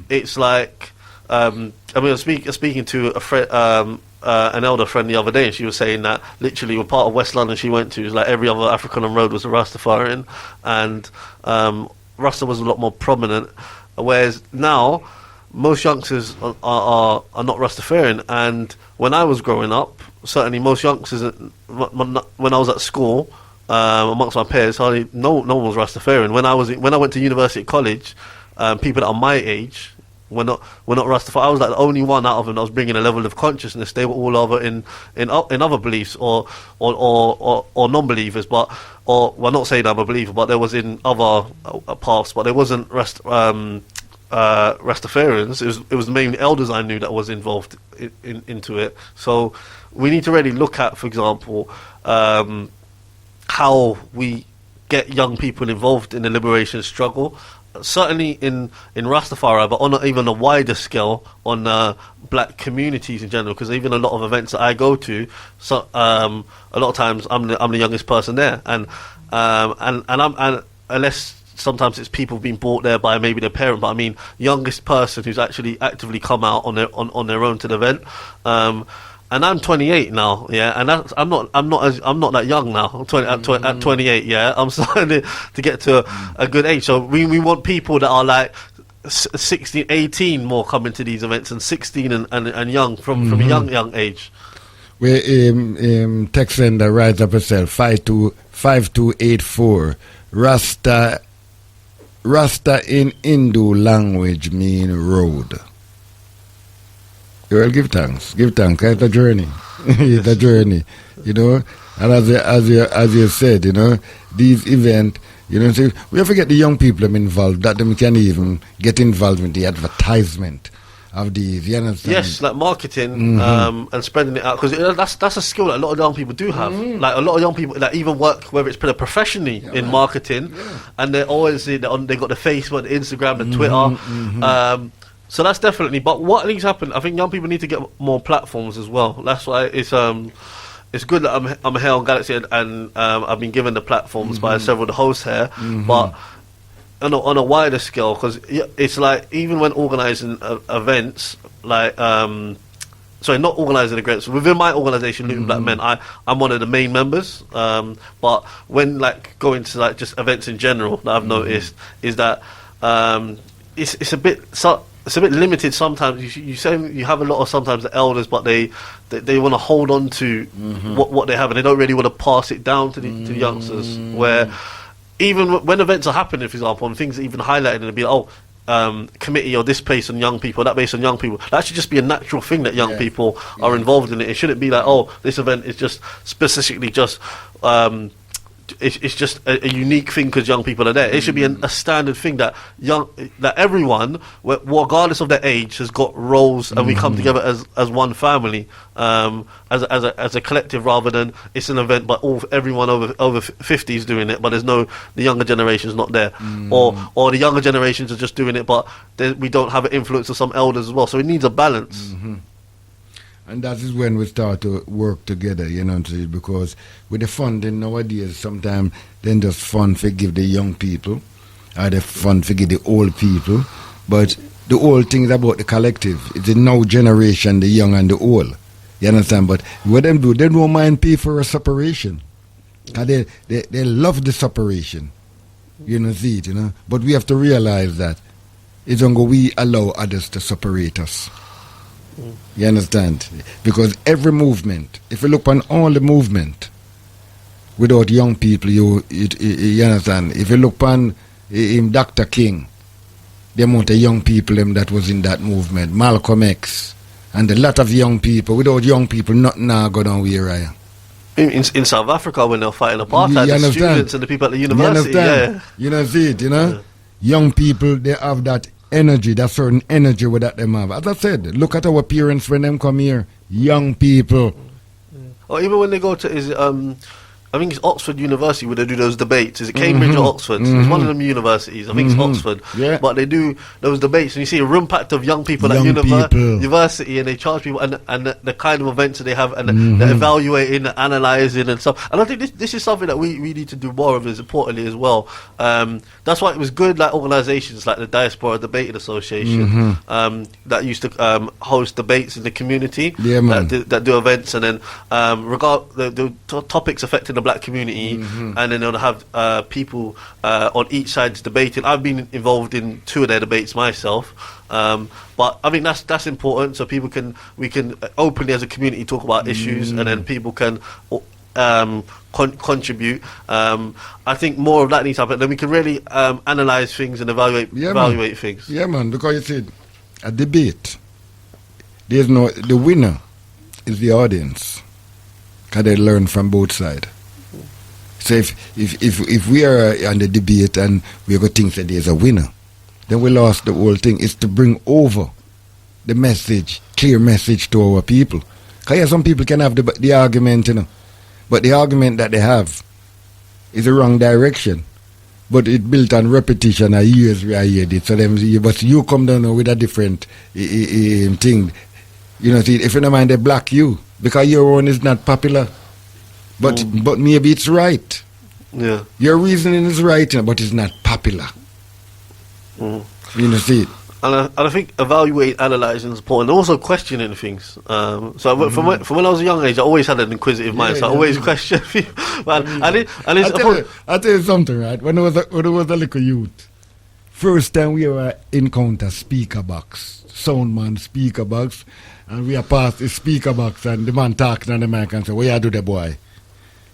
B: it's like I mean, I was speaking to a friend. An elder friend the other day, and she was saying that literally a part of West London she went to is like every other African on road was a Rastafarian, and Rasta was a lot more prominent, whereas now most youngsters are not Rastafarian. And when I was growing up, certainly most youngsters when I was at school amongst my peers, hardly no one was Rastafarian. When I went to university at college, people that are my age We're not Rastafari. I was like the only one out of them that was bringing a level of consciousness. They were all over in other beliefs or non-believers, well, not saying I'm a believer, but there was in other paths, but there wasn't Rastafarians. It was mainly elders I knew that was involved into it. So we need to really look at, for example, how we get young people involved in the liberation struggle. Certainly in Rastafari, but on even a wider scale on black communities in general. Because even a lot of events that I go to, so a lot of times I'm the youngest person there, and unless sometimes it's people being brought there by maybe their parent, but I mean youngest person who's actually actively come out on their own to the event. And I'm 28 now, yeah, and I'm not that young now. I'm 20, at 28, yeah. I'm starting to get to a good age. So we want people that are like 16, 18 more coming to these events, and 16 and young from a young age.
A: We text sender writes up herself 5284. Rasta in Hindu language mean road. Well, give thanks. It's a journey. It's a journey, you know. And as you said, you know, these events, you know, so we have to get the young people involved, that them can even get involved with the advertisement of these, you understand?
B: Yes, like marketing and spreading it out, because that's a skill that a lot of young people do have. Like a lot of young people that even work, whether it's professionally in marketing, and they're always they got the Facebook, the Instagram, the Twitter. So that's definitely. But what needs to happen? I think young people need to get more platforms as well. That's why it's good that I'm here on Galaxy and I've been given the platforms by several of the hosts here. But on a wider scale, because it's like even when organising events, like sorry, not organising events. Within my organisation, Luton Black Men, I'm one of the main members. But when like going to like just events in general, that I've noticed is that it's a bit limited sometimes. You say you have a lot of sometimes the elders, but they want to hold on to what they have, and they don't really want to pass it down to the youngsters. Where even when events are happening, for example, and things are even highlighted, and it'll be committee or this based on young people, that based on young people. That should just be a natural thing that young people are involved in it. It shouldn't be like, this event is just specifically just it's just a unique thing because young people are there. It should be a standard thing that everyone, regardless of their age, has got roles, and we come together as one family, as a collective, rather than it's an event but everyone over 50 is doing it, but the younger generation's not there, or the younger generations are just doing it, but we don't have an influence of some elders as well. So it needs a balance.
A: And that is when we start to work together, because with the funding nowadays, sometimes then just fun for give the young people, or the fun for give the old people. But the old thing is about the collective. It's the now generation, the young and the old. You understand? But what them do, they don't mind pay for a separation. Because they love the separation. See it, But we have to realize that it's only we allow others to separate us. You understand? Because every movement, if you look on all the movement, without young people, you understand? If you look on Dr. King, the amount of young people that was in that movement, Malcolm X, and a lot of young people. Without young people, nothing now go down where I am.
B: In South Africa, when they're fighting apartheid, the students and the people at the university,
A: see it, Young people, they have that energy, that certain energy with that them have. As I said, look at our parents when them come here, young people.
B: Or even when they go to I think it's Oxford University where they do those debates. Is it Cambridge or Oxford? It's one of them universities. I think it's Oxford. Yeah. But they do those debates, and you see a room packed of young people at university, and they charge people, and the kind of events that they have, and they're evaluating, analysing, and stuff. And I think this is something that we need to do more of, is importantly as well. That's why it was good, like organisations like the Diaspora Debating Association that used to host debates in the community, that do events, and then the topics affecting the black community, and then they'll have people on each side debating. I've been involved in 2 of their debates myself, but I think that's important, so we can openly as a community talk about issues, and then people can contribute. I think more of that needs to happen. Then we can really analyse things and evaluate things.
A: Yeah, man. Because you see, a debate, the winner is the audience, because they learn from both sides. So if we are on the debate and we are going to think that there's a winner, then we lost the whole thing. It's to bring over the message, clear message to our people. Because some people can have the argument, but the argument that they have is the wrong direction. But it built on repetition of years we heard it. So but you come down with a different thing. See, if you don't mind, they block you because your own is not popular. But maybe it's right.
B: Yeah.
A: Your reasoning is right, but it's not popular. See it.
B: And I think evaluating, analysing is important. And also questioning things. So from when I was a young age, I always had an inquisitive mind. So I always questioned people.
A: I'll tell you something, right? When I was a little youth, first time we ever encounter speaker box, sound man speaker box, and we are past the speaker box, and the man talking on the mic and say, "What you do, the boy?"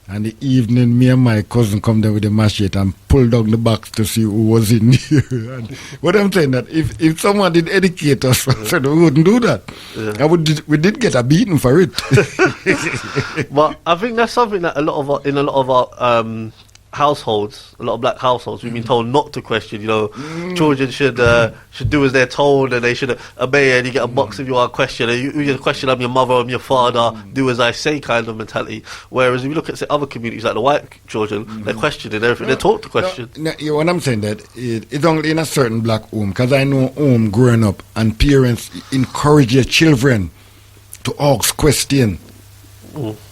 A: And the evening, me and my cousin come down with the machete and pull down the box to see who was in here. And what I'm saying, that if someone did educate us, so we wouldn't do that. Yeah. We did get a beating for it.
B: But I think that's something that in a lot of our households, a lot of black households, we've been told not to question. Children should do as they're told, and they should obey. And you get a box if you are a questioner. You question, I'm your mother, I'm your father. Do as I say, kind of mentality. Whereas if you look at other communities like the white children, they're questioning everything. They're taught to question.
A: What I'm saying that it's only in a certain black home, because I know home growing up, and parents encourage their children to ask questions.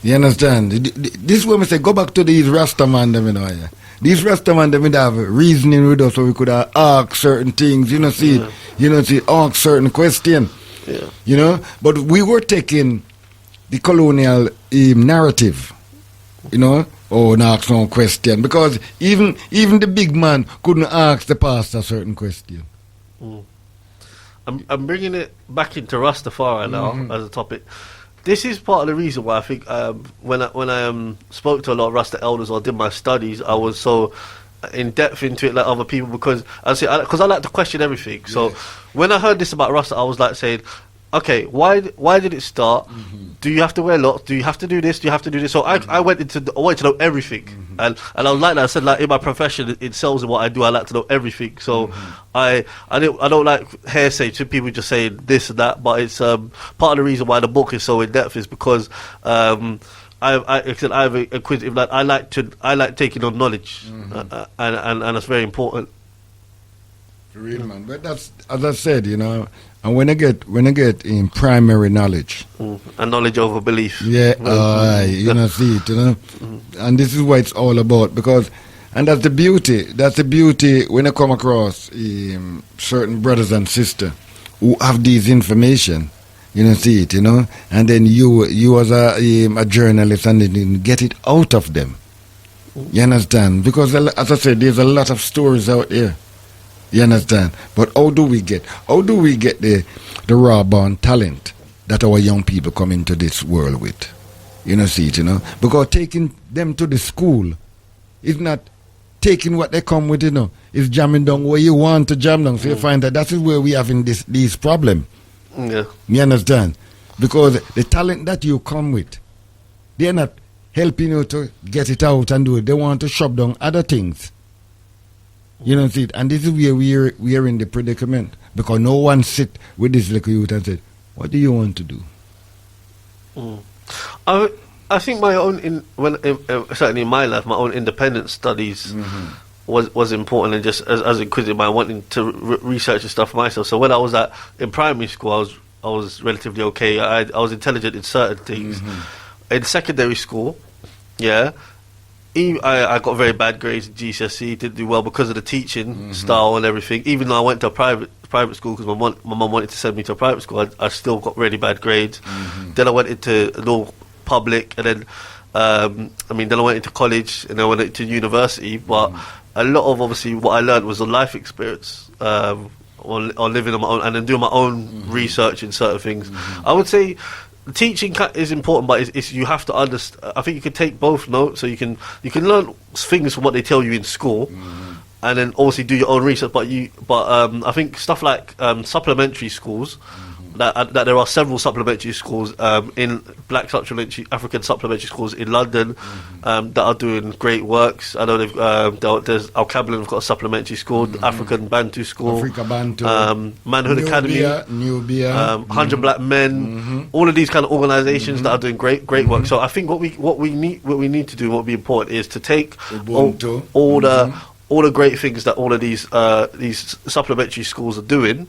A: You understand? This is when we say, go back to these Rastaman them, These Rastaman them have reasoning with us, so we could ask certain things, see, ask certain questions.
B: Yeah.
A: You know, but we were taking the colonial narrative, you know, and ask no question, because even the big man couldn't ask the pastor a certain question.
B: I'm bringing it back into Rastafari now as a topic. This is part of the reason why I think when I spoke to a lot of Rasta elders or did my studies, I was so in depth into it like other people, because I like to question everything. So when I heard this about Rasta, I was like saying, okay, why did it start? Do you have to wear locks? Do you have to do this? Do you have to do this? So I wanted to know everything, and I was like that. I said, like, in my profession, in sales and what I do, I like to know everything. So I don't like hearsay to people just saying this and that. But it's part of the reason why the book is so in depth is because I'm inquisitive. Like, I like taking on knowledge, and that's very important.
A: Real man, but that's, as I said, you know, and when I get in primary knowledge,
B: and knowledge over belief,
A: you know, see it, you know, and this is what it's all about, because, and that's the beauty when I come across certain brothers and sisters who have these information, you know, see it, you know, and then you as a journalist, and then get it out of them, you understand, because as I said, there's a lot of stories out there. You understand? But how do we get the raw born talent that our young people come into this world with? You know, see it, you know? Because taking them to the school is not taking what they come with, you know. It's jamming down where you want to jam down. So you find that is where we having these problem.
B: Yeah.
A: You understand? Because the talent that you come with, they're not helping you to get it out and do it. They want to shove down other things. You know, see it, and this is where we are in the predicament, because no one sit with this little youth and said, "What do you want to do?"
B: I think my own certainly in my life, my own independent studies was important, and just as inquisitive, I wanted to research and stuff for myself. So when I was in primary school, I was relatively okay. I was intelligent in certain things. In secondary school, I got very bad grades in GCSE, didn't do well because of the teaching style and everything. Even though I went to a private school because my mum wanted to send me to a private school, I still got really bad grades. Then I went into law public, and then then I went into college, and then I went into university. But a lot of, obviously, what I learned was a life experience, or living on my own, and then doing my own research in certain things. I would say teaching is important, but it's you have to understand. I think you can take both notes, so you can learn things from what they tell you in school, and then obviously do your own research. But I think stuff like supplementary schools. That there are several supplementary schools in black African supplementary schools in London that are doing great works. I know there's Al Cablin have got a supplementary school, African Bantu School,
A: Africa Bantu,
B: Manhood Academy,
A: Nubia,
B: 100 Black Men, all of these kind of organisations that are doing great work. So I think what we need to do, what would be important, is to take all the great things that all of these supplementary schools are doing,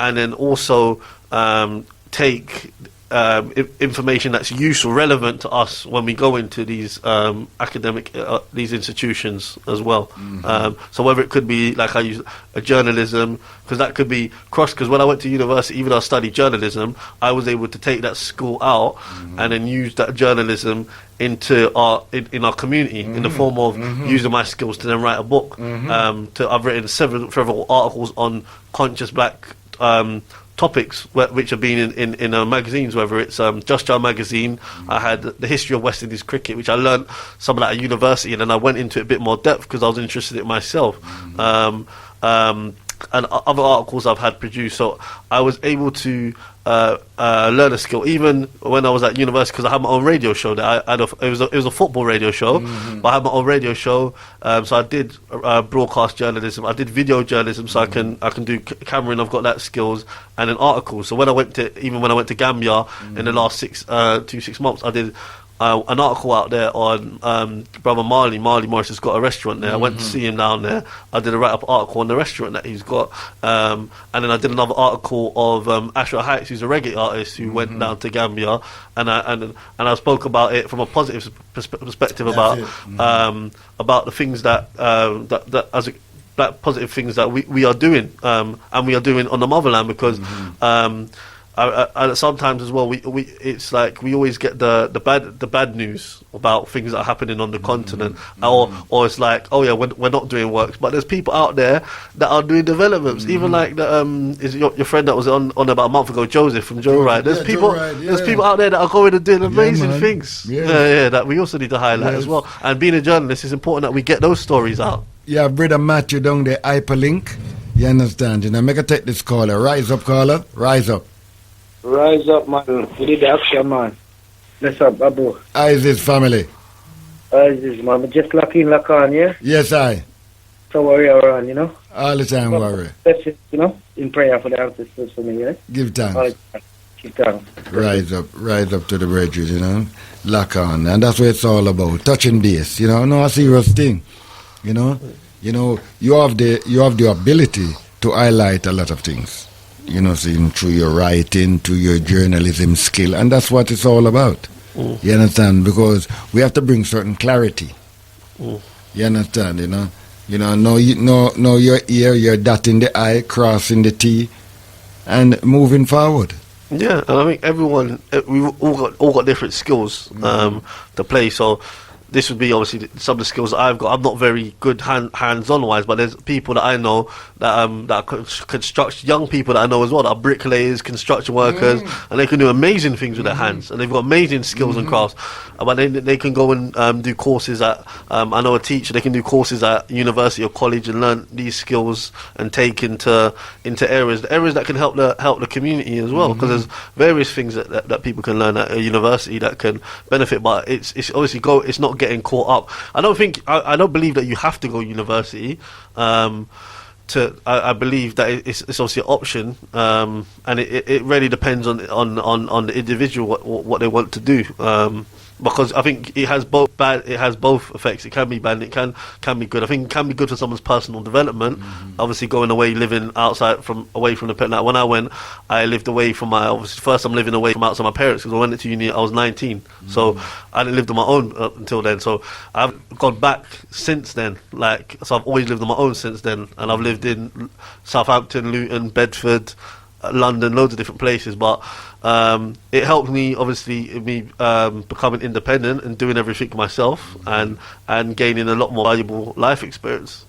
B: and then also take information that's useful, relevant to us when we go into these academic these institutions as well. So whether it could be, like I use a journalism, because that could be because when I went to university, even though I studied journalism, I was able to take that school out and then use that journalism into in our community in the form of using my skills to then write a book. I've written several articles on conscious black topics which have been in magazines, whether it's Just Child magazine. I had the history of West Indies cricket, which I learned some of that at university, and then I went into it a bit more depth because I was interested in it myself. And other articles I've had produced, so I was able to learn a skill even when I was at university, because I had my own radio show. It was a football radio show, but I had my own radio show. So I did broadcast journalism. I did video journalism, so I can do camera, and I've got that skills, and then articles. So when I went to Gambia in the last 6 months, I did an article out there on brother Marley Morris has got a restaurant there. I went to see him down there. I did a write-up article on the restaurant that he's got, and then I did another article of Asher Heights, who's a reggae artist who went down to Gambia, and I spoke about it from a positive perspective about the things that black positive things that we are doing, and we are doing on the motherland, because sometimes as well, we it's like we always get the bad news about things that are happening on the continent, or it's like, oh yeah, we're not doing works, but there's people out there that are doing developments. Even like the is your friend that was on about a month ago, Joseph from Joe Ride. There's there's people out there that are going and doing amazing things. That we also need to highlight as well. And being a journalist, it's important that we get those stories out.
A: Yeah, brother Matthew down there, hyperlink. You understand? You know, make a take this caller. Rise up, caller. Rise up.
E: Rise up, man. We need the action, man. What's up, Aboo?
A: How is his family?
E: How is this, man? Just lock in, lock on, yeah?
A: Yes, I.
E: So worry around, you know?
A: All the time worry.
E: That's it, you know? In prayer for the ancestors for me, yeah?
A: Give thanks.
E: All right. Give thanks.
A: Rise up to the bridges, you know? Lock on. And that's what it's all about. Touching base, you know? No, a serious thing. You know? You have the ability to highlight a lot of things. You know, seeing through your writing, to your journalism skill, and that's what it's all about. You understand? Because we have to bring certain clarity. You understand? No your ear, your dot in the I, crossing the T, and moving forward.
B: Yeah, and I think everyone, we've all got different skills to play. So this would be obviously some of the skills that I've got. I'm not very good hands-on wise, but there's people that I know that are construction, young people that I know as well, that are bricklayers, construction workers, and they can do amazing things with their hands, and they've got amazing skills and crafts. But they can go and do courses at, I know a teacher, they can do courses at university or college and learn these skills and take into areas that can help the community as well, because there's various things that people can learn at a university that can benefit. But it's obviously it's not getting caught up. I don't believe that you have to go university. I believe that it's obviously an option, and it really depends on the individual what they want to do. Because I think it has both effects. It can be bad and it can be good. I think it can be good for someone's personal development. Obviously going away, living away from the parents. Like when I went, I lived away from first I'm living away from outside my parents, because I went to uni I was 19. So I didn't live on my own until then. So I've gone back since then. So I've always lived on my own since then, and I've lived in Southampton, Luton, Bedford, London, loads of different places. But it helped me, obviously, becoming independent and doing everything myself, and gaining a lot more valuable life experience.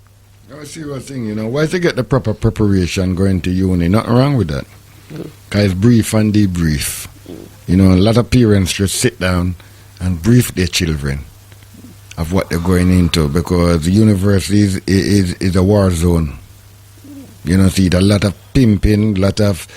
A: I see what thing, why to get the proper preparation going to uni? Nothing wrong with that. Because it's brief and debrief. A lot of parents just sit down and brief their children of what they're going into, because university is a war zone. See a lot of pimping, a lot of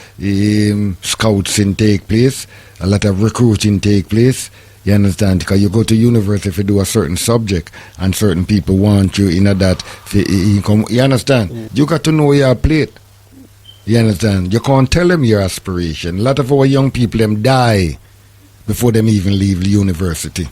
A: scouting take place, a lot of recruiting take place. You understand? Because you go to university to do a certain subject, and certain people want you in that. You understand? You got to know your plate. You understand? You can't tell them your aspiration. A lot of our young people, them die before them even leave the university.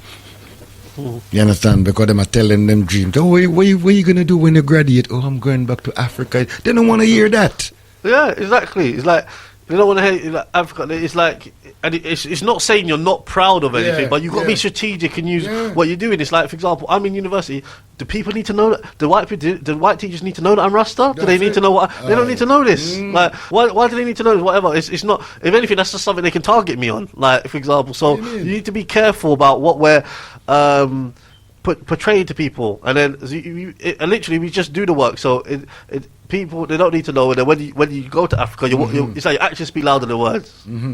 A: You understand? Because them are telling them dreams. Oh, what you going to do when you graduate? Oh, I'm going back to Africa. They don't want to hear that.
B: Yeah, exactly. It's like, they don't want to hear Africa. It's like, and it's not saying you're not proud of anything, but you've got to be strategic and use what you're doing. It's like, for example, I'm in university. Do people need to know that? Do white teachers need to know that I'm Rasta? Do they need to know what? They don't need to know this. Like, why do they need to know this? Whatever. It's not. If anything, that's just something they can target me on. Like, for example, so you need to be careful about what we're portraying to people, and then literally we just do the work. So people, they don't need to know. And then when you go to Africa, it's like your actions speak louder than words.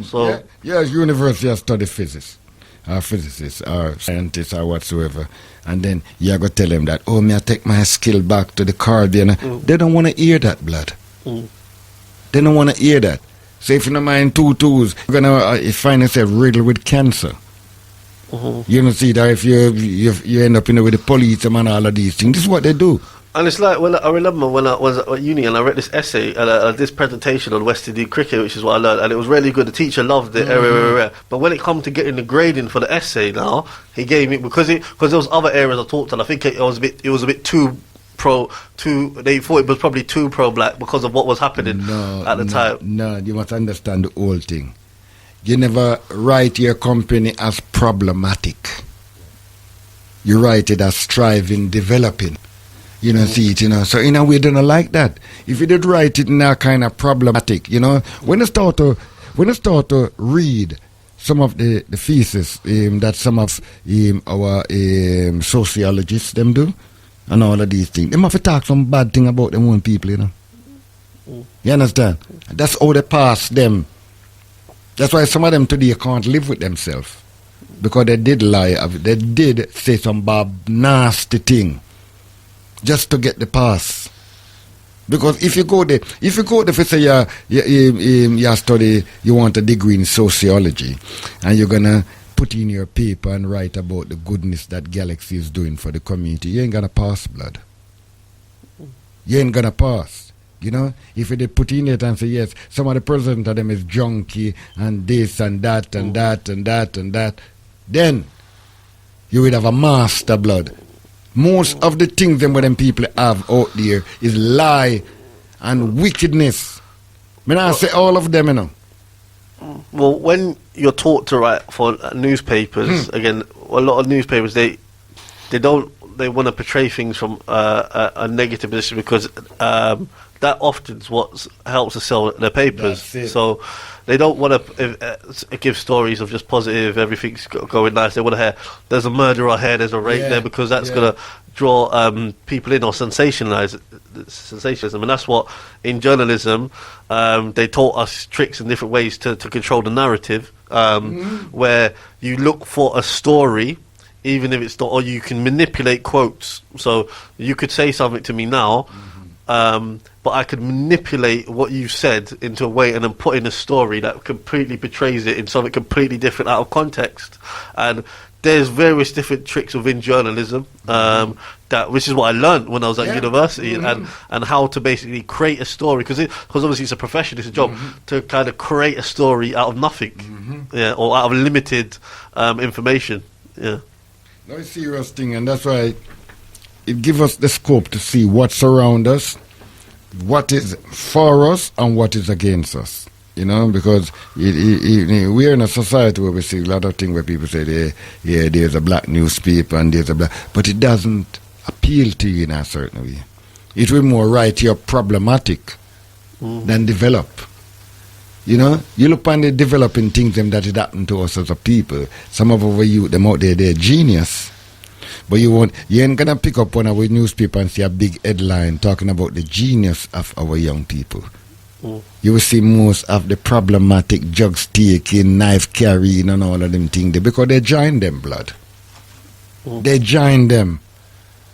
B: So
A: university has studied physics, or physicists, or scientists, or whatsoever, and then you go tell them that, I take my skill back to the Caribbean. They don't want to hear that, blood. They don't want to hear that. So if you don't mind 2 twos, you're gonna find yourself riddled with cancer. You don't see that if you end up with the police and all of these things. This is what they do.
B: And it's like, I remember when I was at uni and I read this essay, this presentation on West Indies cricket, which is what I learned, and it was really good. The teacher loved it, but when it come to getting the grading for the essay, now he gave me, because there was other areas I talked on. I think it was a bit too pro. They thought it was probably too pro-black because of what was happening at the time.
A: No, you must understand the whole thing. You never write your company as problematic. You write it as striving, developing. You know, see it, you know. So in a way, they don't like that. If you did write it in a kind of problematic, you know, when you start to read some of the thesis that some of our sociologists them do, and all of these things, they have to talk some bad thing about them own people, you know. You understand? That's how they pass them. That's why some of them today can't live with themselves, because they did lie. They did say some bad, nasty thing just to get the pass. Because if you go there for say you study, you want a degree in sociology, and you're gonna put in your paper and write about the goodness that Galaxy is doing for the community, you ain't gonna pass, blood. You ain't gonna pass. You know, if you did put in it and say, yes, some of the president of them is junkie and this and that and that and that and that, then you would have a master, blood. Most of the things them people have out there is lie and wickedness. I say all of them, you know.
B: Well, when you're taught to write for newspapers, again, a lot of newspapers, they want to portray things from a negative position, because that often is what helps to sell their papers. So they don't want to give stories of just positive, everything's going nice. They want to hear there's a murderer here, there's a rape there, because that's going to draw people in, or sensationalism. And that's what, in journalism, they taught us tricks and different ways to control the narrative, where you look for a story, even if it's not, or you can manipulate quotes. So you could say something to me now, but I could manipulate what you said into a way and then put in a story that completely portrays it in something completely different out of context. And there's various different tricks within journalism, which is what I learned when I was at university, and how to basically create a story, because obviously it's a profession, it's a job, to kind of create a story out of nothing, or out of limited information.
A: No, it's a serious thing, and that's why it gives us the scope to see what's around us, what is for us, and what is against us. You know, because we're in a society where we see a lot of things where people say, there's a black newspaper and there's a black, but it doesn't appeal to you in a certain way. It will more write you problematic than develop. You know, you look on the developing things that it happened to us as a people. Some of our youth, them out there, they're genius. But you ain't gonna pick up one of our newspaper and see a big headline talking about the genius of our young people. You will see most of the problematic drugs taking, knife carrying and all of them things, because they join them, blood. They join them.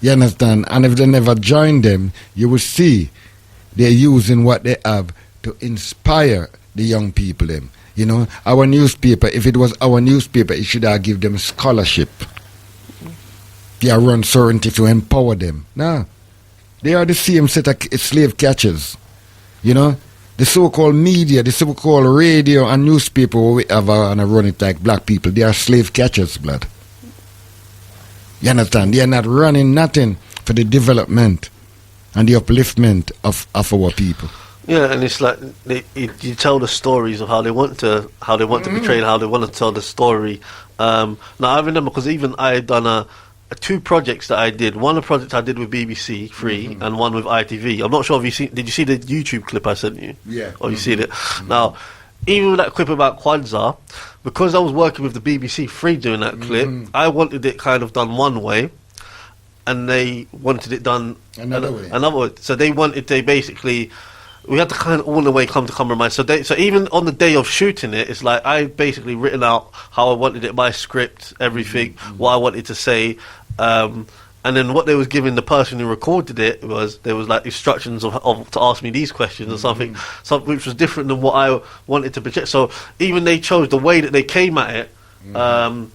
A: You understand? And if they never join them, you will see they're using what they have to inspire the young people them. You know, our newspaper, if it was our newspaper, it should have given them scholarship. They are run certain things to empower them. No. They are the same set of slave catchers. You know? The so-called media, the so-called radio and newspaper, we have and run it like black people, they are slave catchers, blood. You understand? They are not running nothing for the development and the upliftment of our people.
B: Yeah, and it's like you tell the stories of how they want to portray, how they want to tell the story. Now I remember, because even I had done two projects that I did. One, a project I did with BBC Three, and one with ITV. I'm not sure if did you see the YouTube clip I sent you?
A: Yeah.
B: Or you seen it? Now, even with that clip about Kwanzaa, because I was working with the BBC Three doing that clip, I wanted it kind of done one way, and they wanted it done another way. So they basically, we had to kind of all the way come to compromise. So even on the day of shooting it, it's like I basically written out how I wanted it, my script, everything, what I wanted to say, and then what they was giving the person who recorded it was, there was like instructions of to ask me these questions or something which was different than what I wanted to project. So even they chose the way that they came at it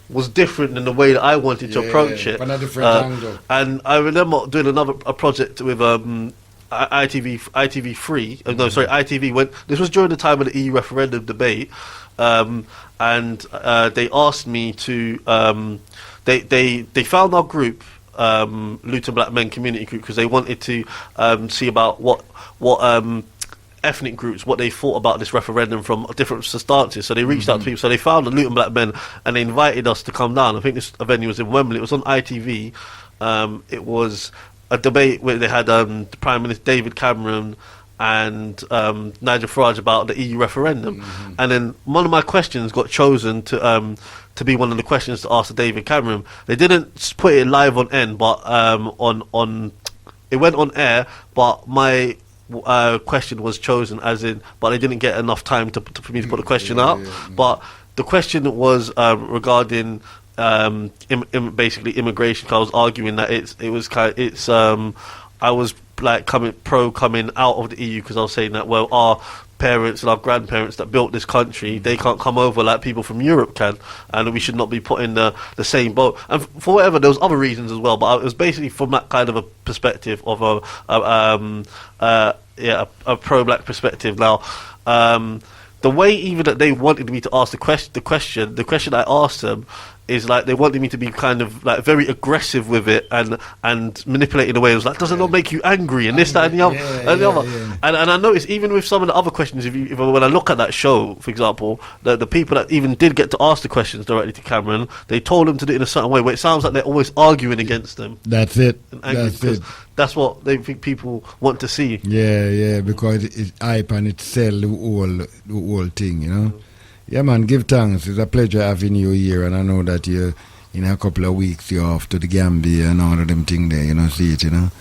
B: was different than the way that I wanted to approach it.
A: From a different angle.
B: And I remember doing a project with ITV when this was during the time of the EU referendum debate, and they asked me to they found our group, Luton Black Men Community Group, because they wanted to see about what ethnic groups, what they thought about this referendum from different stances. So they reached out to people. So they found the Luton Black Men and they invited us to come down. I think this venue was in Wembley. It was on ITV. It was a debate where they had the Prime Minister David Cameron and Nigel Farage about the EU referendum, and then one of my questions got chosen to be one of the questions to ask to David Cameron. They didn't put it live on end, but on it went on air, but my question was chosen but they didn't get enough time for me to put the question out. But the question was regarding basically immigration. I was arguing that I was like coming out of the EU, because I was saying that, well, our parents and our grandparents that built this country, they can't come over like people from Europe can, and we should not be put in the same boat. And for whatever, there was other reasons as well, but it was basically from that kind of a perspective of a pro-black perspective. Now, the way even that they wanted me to ask the question I asked them is like they wanted me to be kind of like very aggressive with it and manipulating the way. It was like, does it not make you angry and this, that, and the other, and I noticed even with some of the other questions, if when I look at that show, for example, the people that even did get to ask the questions directly to Cameron, they told him to do it in a certain way where it sounds like they're always arguing against them.
A: That's it.
B: That's what they think people want to see.
A: Yeah, because it's hype and it sell the whole thing, you know. Yeah, man, give thanks. It's a pleasure having you here, and I know that you in a couple of weeks you're off to the Gambia and all of them things there, you know, see it, you know.